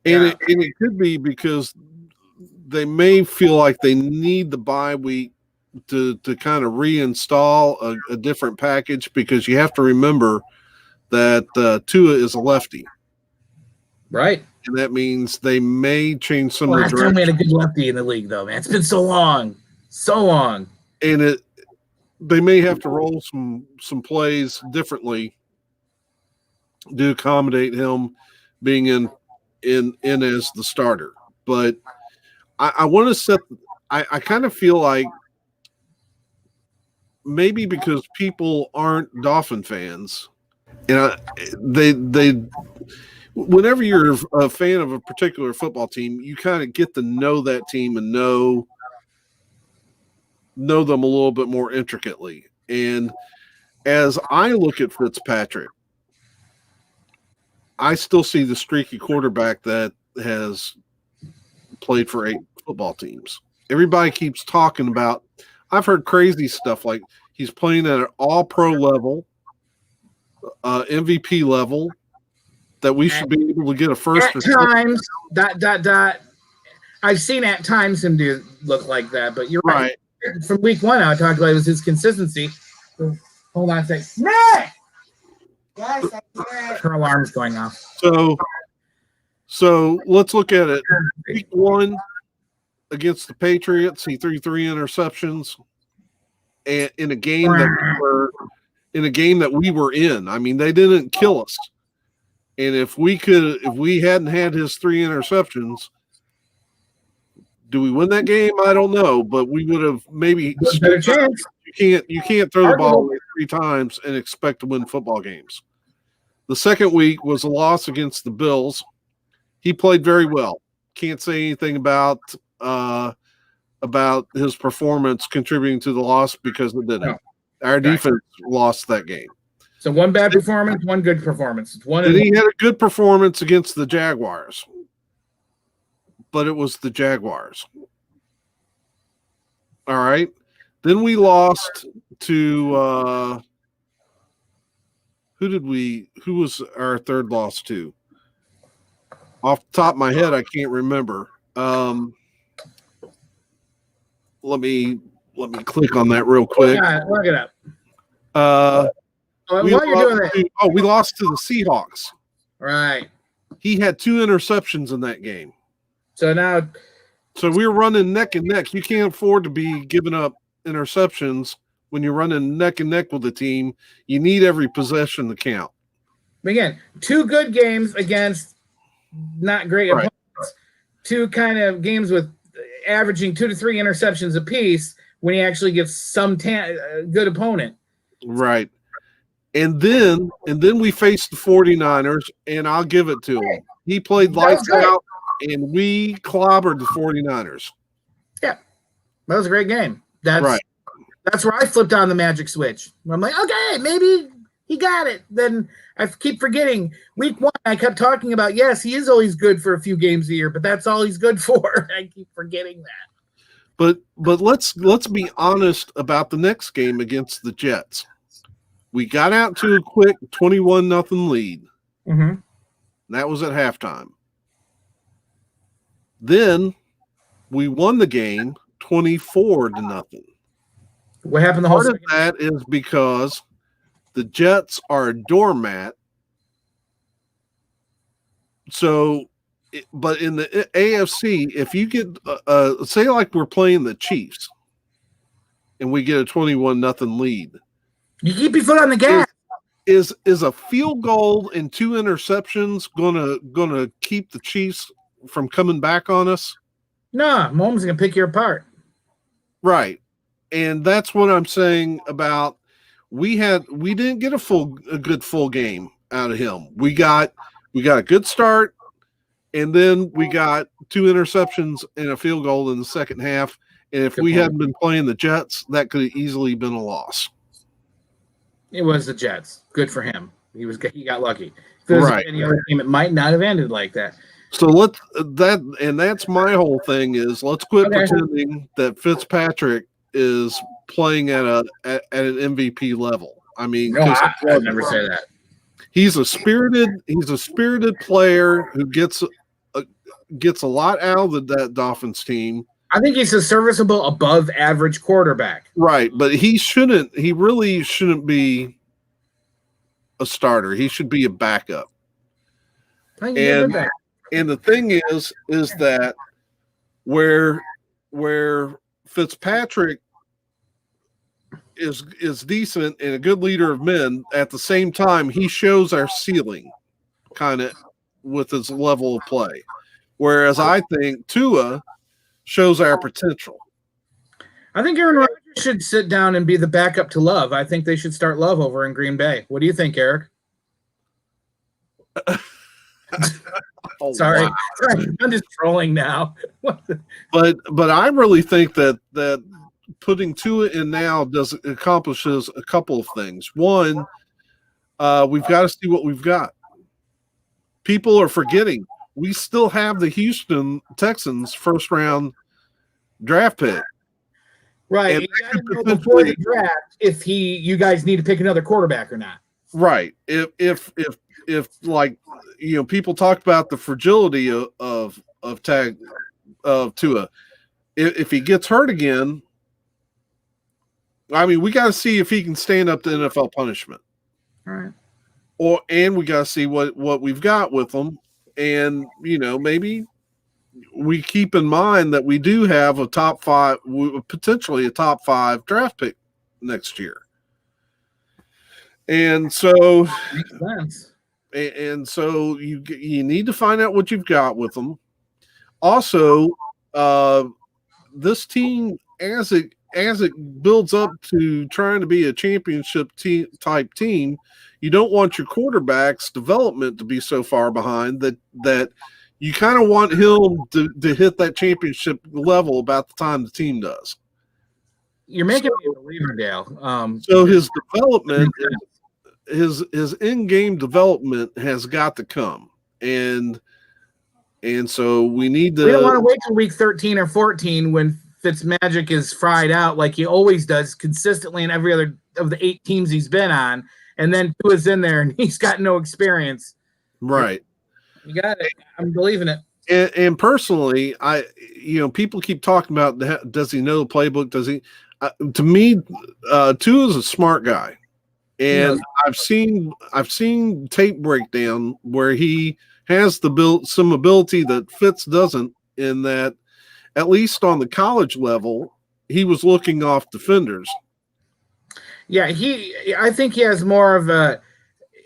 And it could be because they may feel like they need the bye week to kind of reinstall a different package, because you have to remember that Tua is a lefty. Right. And that means they may change some of the direction. Last time we had a good lefty in the league, though, man. It's been so long. So long. And they may have to roll some plays differently to accommodate him being in as the starter. But I want to I kind of feel like maybe because people aren't Dolphin fans, they whenever you're a fan of a particular football team, you kind of get to know that team and know them a little bit more intricately. And as I look at Fitzpatrick, I still see the streaky quarterback that has played for 8 football teams. Everybody keeps talking about, I've heard crazy stuff like he's playing at an all-pro level, MVP level, that we should be able to get a first. At times, ... I've seen at times him look like that, but you're right. From week 1, I talked about it was his consistency. Hold on a second. Nick! Yes, her alarm's going off. So let's look at it. Week 1 against the Patriots, he threw 3 interceptions, and in a game that we were in. I mean, they didn't kill us. And if we hadn't had his 3 interceptions, Do we win that game? I don't know, but we would have maybe. Better chance. You can't throw the ball away 3 times and expect to win football games. The second week was a loss against the Bills. He played very well. Can't say anything about his performance contributing to the loss because it didn't. No. Our defense lost that game. So one bad performance, one good performance. And he had a good performance against the Jaguars, but it was the Jaguars. All right. Then we lost to who was our third loss to? Off the top of my head, I can't remember. Let me click on that real quick. Look it up. We lost to the Seahawks. Right. He had 2 interceptions in that game. So we were running neck and neck. You can't afford to be giving up interceptions when you're running neck and neck with the team. You need every possession to count. Again, 2 good games against not great opponents. 2 kind of games with averaging 2 to 3 interceptions apiece when he actually gets some good opponent. Right. And then we faced the 49ers, and I'll give it to him. He played lights out, and we clobbered the 49ers. Yeah. That was a great game. That's where I flipped on the magic switch. I'm like, okay, maybe he got it. Then I keep forgetting. Week 1, I kept talking about, yes, he is always good for a few games a year, but that's all he's good for. I keep forgetting that. But let's be honest about the next game against the Jets. We got out to a quick 21-0 lead. Mm-hmm. That was at halftime. Then we won the game 24-0. What happened the whole Part of that is because the Jets are a doormat. So, but in the AFC, if you get, say like we're playing the Chiefs and we get a 21-0 lead. You keep your foot on the gas. Is a field goal and 2 interceptions gonna keep the Chiefs from coming back on us? No, Mahomes is gonna pick you apart. Right. And that's what I'm saying about we didn't get a good full game out of him. We got a good start, and then we got 2 interceptions and a field goal in the second half. And if we hadn't been playing the Jets, that could have easily been a loss. It was the Jets. Good for him. He got lucky. If it was any other team, it might not have ended like that. So that's my whole thing is let's quit pretending that Fitzpatrick is playing at an MVP level. I mean, no, I'd never say that. He's a spirited player who gets a lot out of that Dolphins team. I think he's a serviceable, above average quarterback. Right, but he really shouldn't be a starter. He should be a backup. And the thing is that where Fitzpatrick is decent and a good leader of men, at the same time he shows our ceiling kind of with his level of play. Whereas I think Tua shows our potential. I think Aaron Rodgers should sit down and be the backup to Love. I think they should start Love over in Green Bay. What do you think, Eric? Sorry. I'm just trolling now. but I really think that putting Tua in now accomplishes a couple of things. One, we've got to see what we've got. People are forgetting we still have the Houston Texans first round draft pick. Right. You got to know before the draft if you guys need to pick another quarterback or not. Right. If like, you know, people talk about the fragility of Tua. If he gets hurt again, I mean, we got to see if he can stand up to NFL punishment. All right. And we got to see what we've got with him. And, you know, maybe we keep in mind that we do have a top 5, potentially a top 5 draft pick next year. And so, makes sense. And so you need to find out what you've got with them. Also, this team, as it builds up to trying to be a championship type team, you don't want your quarterback's development to be so far behind that you kind of want him to hit that championship level about the time the team does. You're making me a believer, Dale. So his development, his in-game development has got to come, and so we need to. We don't want to wait till week 13 or 14 when Fitzmagic is fried out like he always does consistently in every other of the 8 teams he's been on, and then Tua's in there and he's got no experience. Right. You got it. I'm believing it. And personally, people keep talking about, does he know the playbook? Does he? To me, Tua is a smart guy, and I've seen tape breakdown where he has some ability that Fitz doesn't. In that, at least on the college level, he was looking off defenders. Yeah, I think he has more of a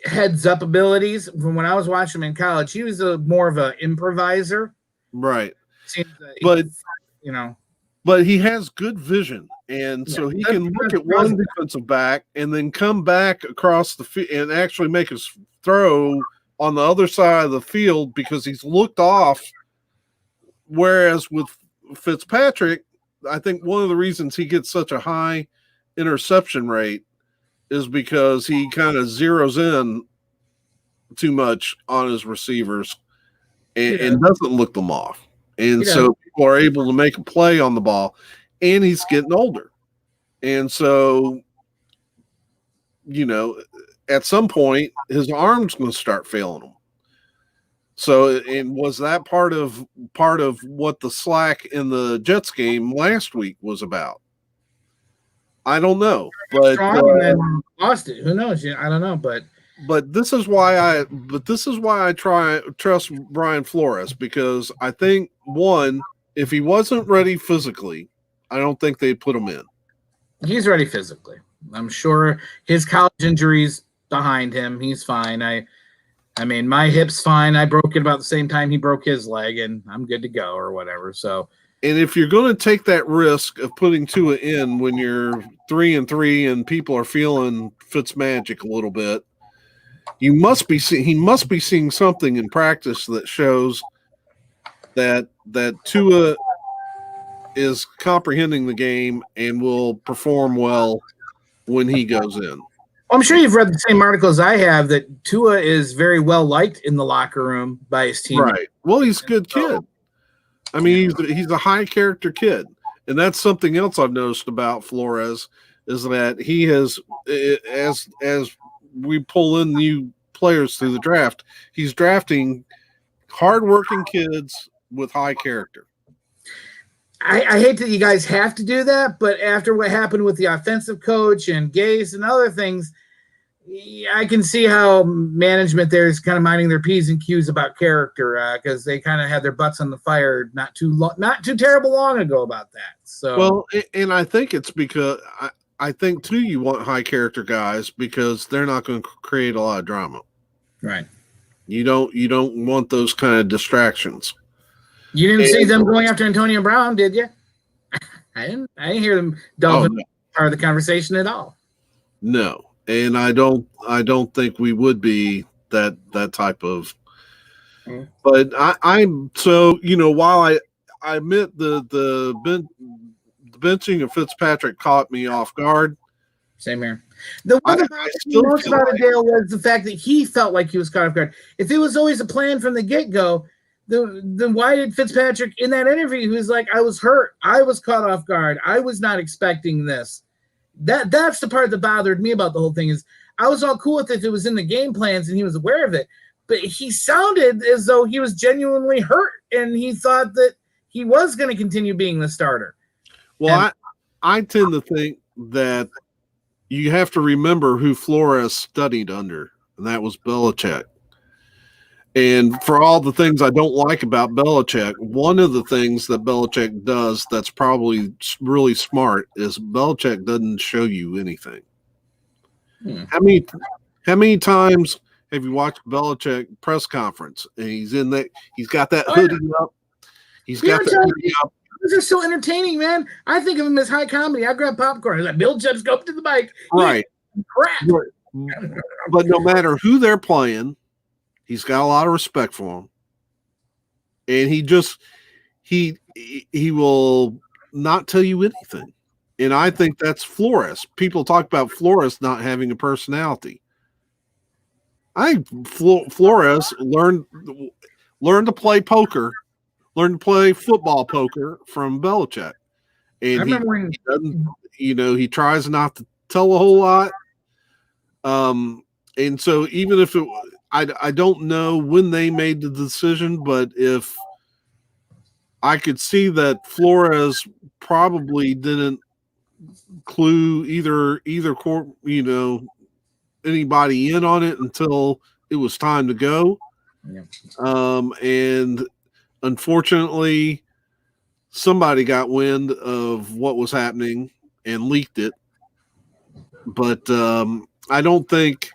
heads up abilities. From when I was watching him in college, he was more of an improviser. Right. But he has good vision, and so he can look at one defensive back and then come back across the field and actually make his throw on the other side of the field because he's looked off. Whereas with Fitzpatrick, I think one of the reasons he gets such a high interception rate is because he kind of zeroes in too much on his receivers and doesn't look them off. And so people are able to make a play on the ball, and he's getting older. And so, at some point, his arm's going to start failing him. So, and was that part of what the slack in the Jets game last week was about? I don't know, but lost it. Who knows? I don't know, but this is why I trust Brian Flores, because I think, one, if he wasn't ready physically, I don't think they'd put him in. He's ready physically. I'm sure his college injuries behind him. He's fine. I mean, my hip's fine. I broke it about the same time he broke his leg, and I'm good to go or whatever. So. And if you're going to take that risk of putting Tua in when you're 3-3 and people are feeling Fitzmagic a little bit, he must be seeing something in practice that shows that Tua is comprehending the game and will perform well when he goes in. I'm sure you've read the same articles I have that Tua is very well liked in the locker room by his team. Right. Well, he's a good kid. I mean, he's a high character kid, and that's something else I've noticed about Flores is that he has, as we pull in new players through the draft, he's drafting hardworking kids with high character. I hate that you guys have to do that, but after what happened with the offensive coach and Gase and other things, I can see how management there is kind of minding their P's and Q's about character because they kind of had their butts on the fire not too terrible long ago about that. So well, and I think it's because I think too you want high character guys because they're not going to create a lot of drama. Right. You don't want those kind of distractions. You didn't see them going after Antonio Brown, did you? I didn't hear them delving part of the conversation at all. No. And I don't think we would be that type of. But I'm so while I admit the benching of Fitzpatrick caught me off guard. Same here. The one thing most about it, Dale, was the fact that he felt like he was caught off guard. If it was always a plan from the get-go, then why did Fitzpatrick in that interview? He was like, "I was hurt. I was caught off guard. I was not expecting this." That's the part that bothered me about the whole thing is I was all cool with it if it was in the game plans and he was aware of it, but he sounded as though he was genuinely hurt and he thought that he was going to continue being the starter. Well, I tend to think that you have to remember who Flores studied under, and that was Belichick. And for all the things I don't like about Belichick, one of the things that Belichick does that's probably really smart is Belichick doesn't show you anything. How many times have you watched Belichick press conference and he's got that hoodie up? He's You got don't tell the me. Those are so entertaining, man. I think of him as high comedy. I grab popcorn. I let Bill Judge go up to the mic. right. Crap. But no matter who they're playing, he's got a lot of respect for him, and he will not tell you anything. And I think that's Flores. People talk about Flores not having a personality. Flores learned to play poker, learned to play football poker from Belichick, and he doesn't. He tries not to tell a whole lot. And so even if I don't know when they made the decision, but if I could see that Flores probably didn't clue either anybody in on it until it was time to go. Yeah. And unfortunately, somebody got wind of what was happening and leaked it. But I don't think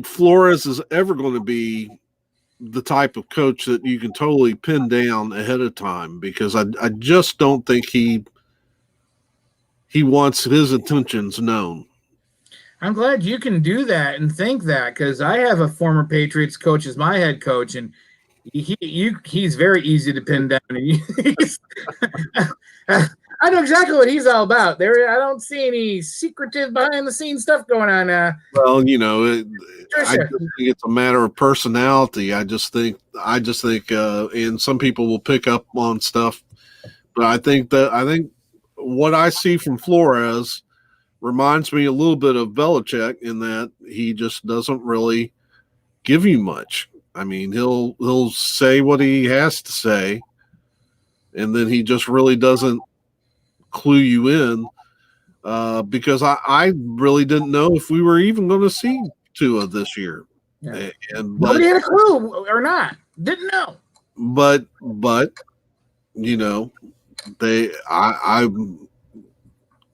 Flores is ever going to be the type of coach that you can totally pin down ahead of time, because I just don't think he wants his intentions known. I'm glad you can do that and think that, because I have a former Patriots coach as my head coach, and he's very easy to pin down. I know exactly what he's all about. I don't see any secretive behind the scenes stuff going on. Well, I just think it's a matter of personality. I just think, and some people will pick up on stuff, but I think what I see from Flores reminds me a little bit of Belichick in that he just doesn't really give you much. I mean, he'll say what he has to say, and then he just really doesn't clue you in, because I really didn't know if we were even going to see Tua this year. Yeah. Nobody had a clue or not. Didn't know. But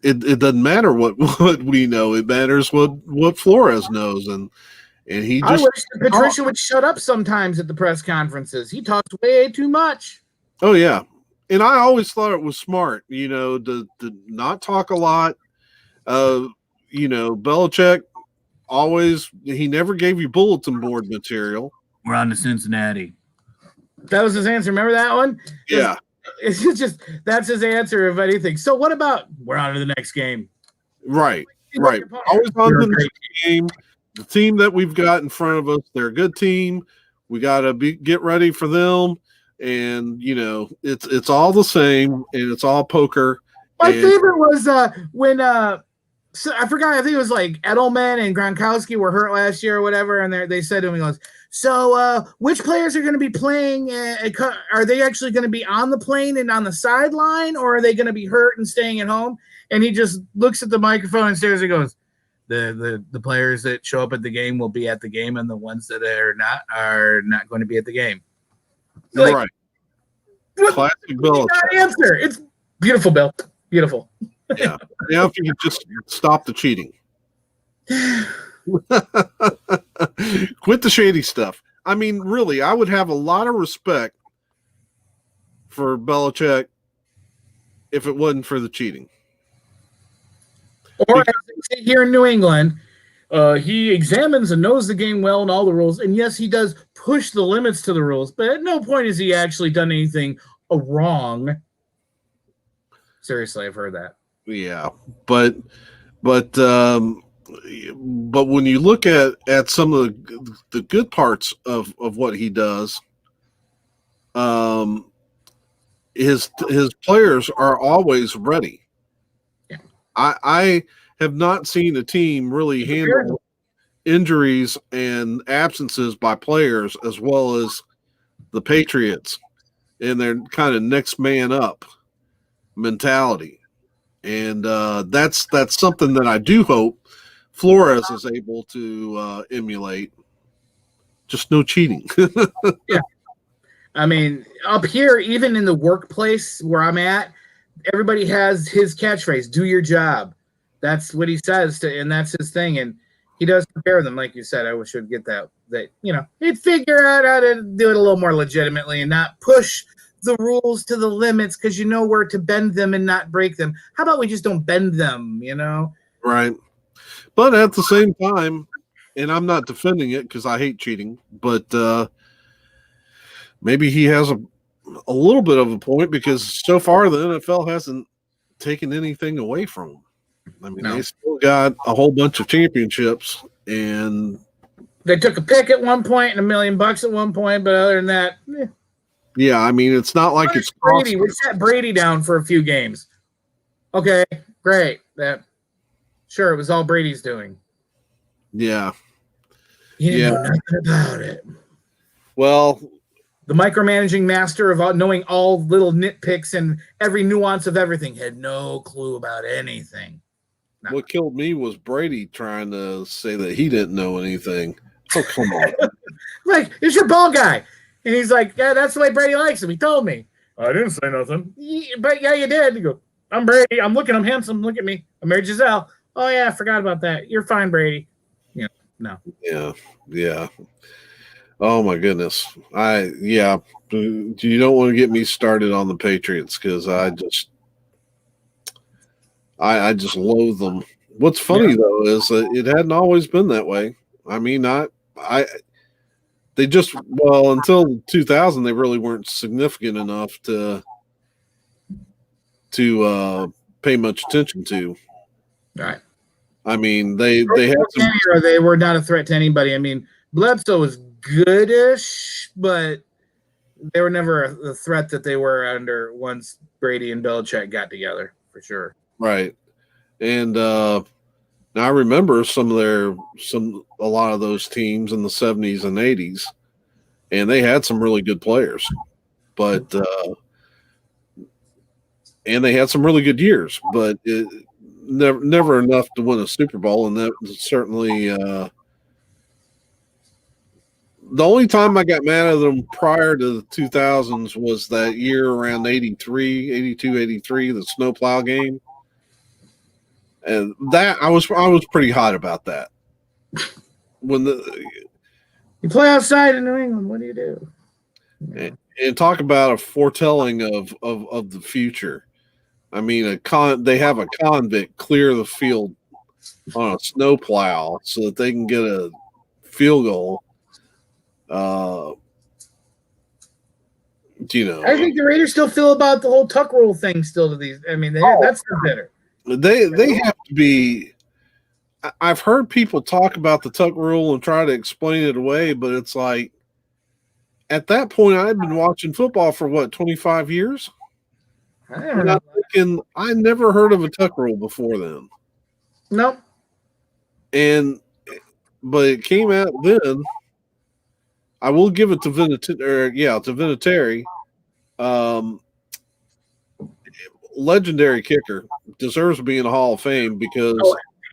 it doesn't matter what we know. It matters what Flores knows, and he just. I wish Patricia would shut up sometimes at the press conferences. He talks way too much. Oh yeah, and I always thought it was smart, to not talk a lot. Belichick he never gave you bulletin board material. We're on to Cincinnati. That was his answer. Remember that one? Yeah. It's just that's his answer of anything. So what about we're on to the next game? Right. Always on to the next game. The team that we've got in front of us, they're a good team. We got to get ready for them, and it's all the same, and it's all poker. My favorite was when so I forgot. I think it was like Edelman and Gronkowski were hurt last year or whatever, and they said to him, he goes, "So, which players are going to be playing? Are they actually going to be on the plane and on the sideline, or are they going to be hurt and staying at home?" And he just looks at the microphone and stares and goes, "The players that show up at the game will be at the game, and the ones that are not going to be at the game." Like, right. Classic Bill. Answer. It's beautiful, Bill. Beautiful. Yeah. Now, if you could just stop the cheating. Quit the shady stuff. I mean, really, I would have a lot of respect for Belichick if it wasn't for the cheating. Or as they say here in New England, he examines and knows the game well and all the rules. And yes, he does push the limits to the rules, but at no point has he actually done anything wrong. Seriously, I've heard that. Yeah, but when you look at some of the good parts of what he does, his players are always ready. Yeah. I have not seen a team really handle injuries and absences by players as well as the Patriots and their kind of next man up mentality. And that's something that I do hope Flores is able to emulate. Just no cheating. Yeah. I mean, up here, even in the workplace where I'm at, everybody has his catchphrase, "Do your job." That's what he says and that's his thing. And He does prepare them, like you said. I wish I'd get that. He'd figure out how to do it a little more legitimately and not push the rules to the limits because you know where to bend them and not break them. How about we just don't bend them? Right. But at the same time, and I'm not defending it because I hate cheating, but maybe he has a little bit of a point because so far the NFL hasn't taken anything away from them. I mean, No. They still got a whole bunch of championships, and they took a pick at one point and $1 million at one point, but other than that, yeah, I mean, it's not like it's Brady. We sat Brady down for a few games. Okay, great. Sure, it was all Brady's doing. Yeah. He didn't know nothing about it. Well, the micromanaging master of knowing all little nitpicks and every nuance of everything had no clue about anything. What killed me was Brady trying to say that he didn't know anything. Oh, come on. Like, it's your ball guy. And he's like, yeah, that's the way Brady likes him. He told me. I didn't say nothing. But yeah, you did. You go, I'm Brady. I'm looking. I'm handsome. Look at me. I'm Mary Giselle. Oh, yeah, I forgot about that. You're fine, Brady. No. Yeah. Oh, my goodness. You don't want to get me started on the Patriots because I just loathe them. What's funny, though, is that it hadn't always been that way. I mean, until 2000, they really weren't significant enough to pay much attention to. Right. I mean, they had some, or they were not a threat to anybody. I mean, Bledsoe was goodish, but they were never a threat that they were under once Brady and Belichick got together, for sure. right. And now I remember a lot of those teams in the 70s and 80s, and they had some really good players, but and they had some really good years, but never enough to win a Super Bowl. And that was certainly the only time I got mad at them prior to the 2000s was that year around 82, 83, the snowplow game. And that I was pretty hot about that. When you play outside in New England, what do you do? And talk about a foretelling of the future. I mean, they have a convict clear the field on a snowplow so that they can get a field goal. I think the Raiders still feel about the whole tuck rule thing still to these. I mean, that's the bitter. They have to be. I've heard people talk about the tuck rule and try to explain it away, but it's like at that point I had been watching football for 25 years. I never heard of a tuck rule before then. Nope. But it came out then. I will give it to Vinatieri. Legendary kicker, deserves to be in the Hall of Fame because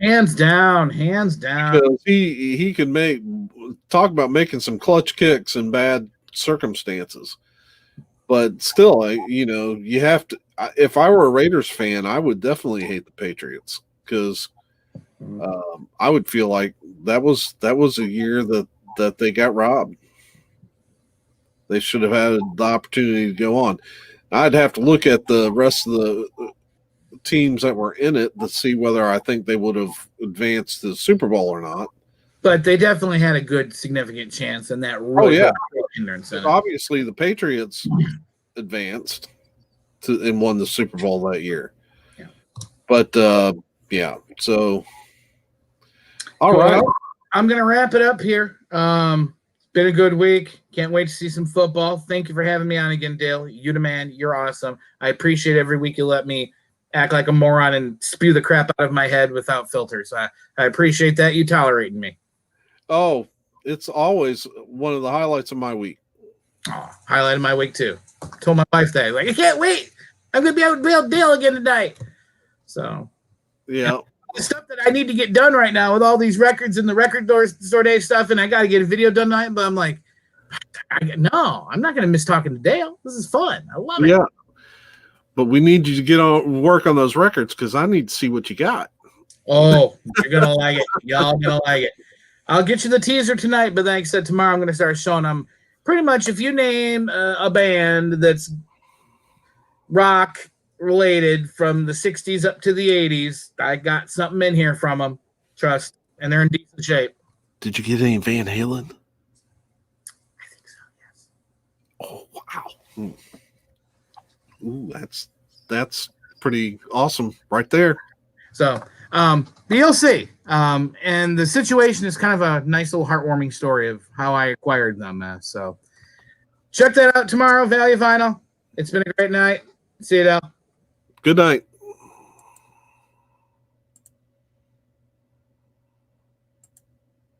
hands down. Because he can talk about making some clutch kicks in bad circumstances. But still, you have to. If I were a Raiders fan, I would definitely hate the Patriots because I would feel like that was a year that they got robbed. They should have had the opportunity to go on. I'd have to look at the rest of the teams that were in it to see whether I think they would have advanced to the Super Bowl or not. But they definitely had a good, significant chance in that. Obviously, the Patriots advanced and won the Super Bowl that year. Yeah. But so all right. I'm gonna wrap it up here. Been a good week. Can't wait to see some football. Thank you for having me on again, Dale. You the man. You're awesome. I appreciate every week you let me act like a moron and spew the crap out of my head without filters. I appreciate that. You tolerating me. Oh, it's always one of the highlights of my week. Oh, highlight of my week too. Told my wife that. Like, I can't wait. I'm gonna be able to build Dale again tonight. So yeah. The stuff that I need to get done right now with all these records and the record store day stuff, and I got to get a video done tonight. But I'm like, no, I'm not going to miss talking to Dale. This is fun. I love it. Yeah, but we need you to get on work on those records because I need to see what you got. Oh, you're gonna like it. Y'all gonna like it. I'll get you the teaser tonight, but like I said, tomorrow I'm gonna start showing them. Pretty much, if you name a band that's rock related from the 60s up to the 80s, I got something in here from them. Trust, and they're in decent shape. Did you get any Van Halen? I think so. Yes. Oh wow! Ooh, that's pretty awesome right there. So, but you'll see. And the situation is kind of a nice little heartwarming story of how I acquired them. So, check that out tomorrow. Value Vinyl. It's been a great night. See you, Dale. Good night.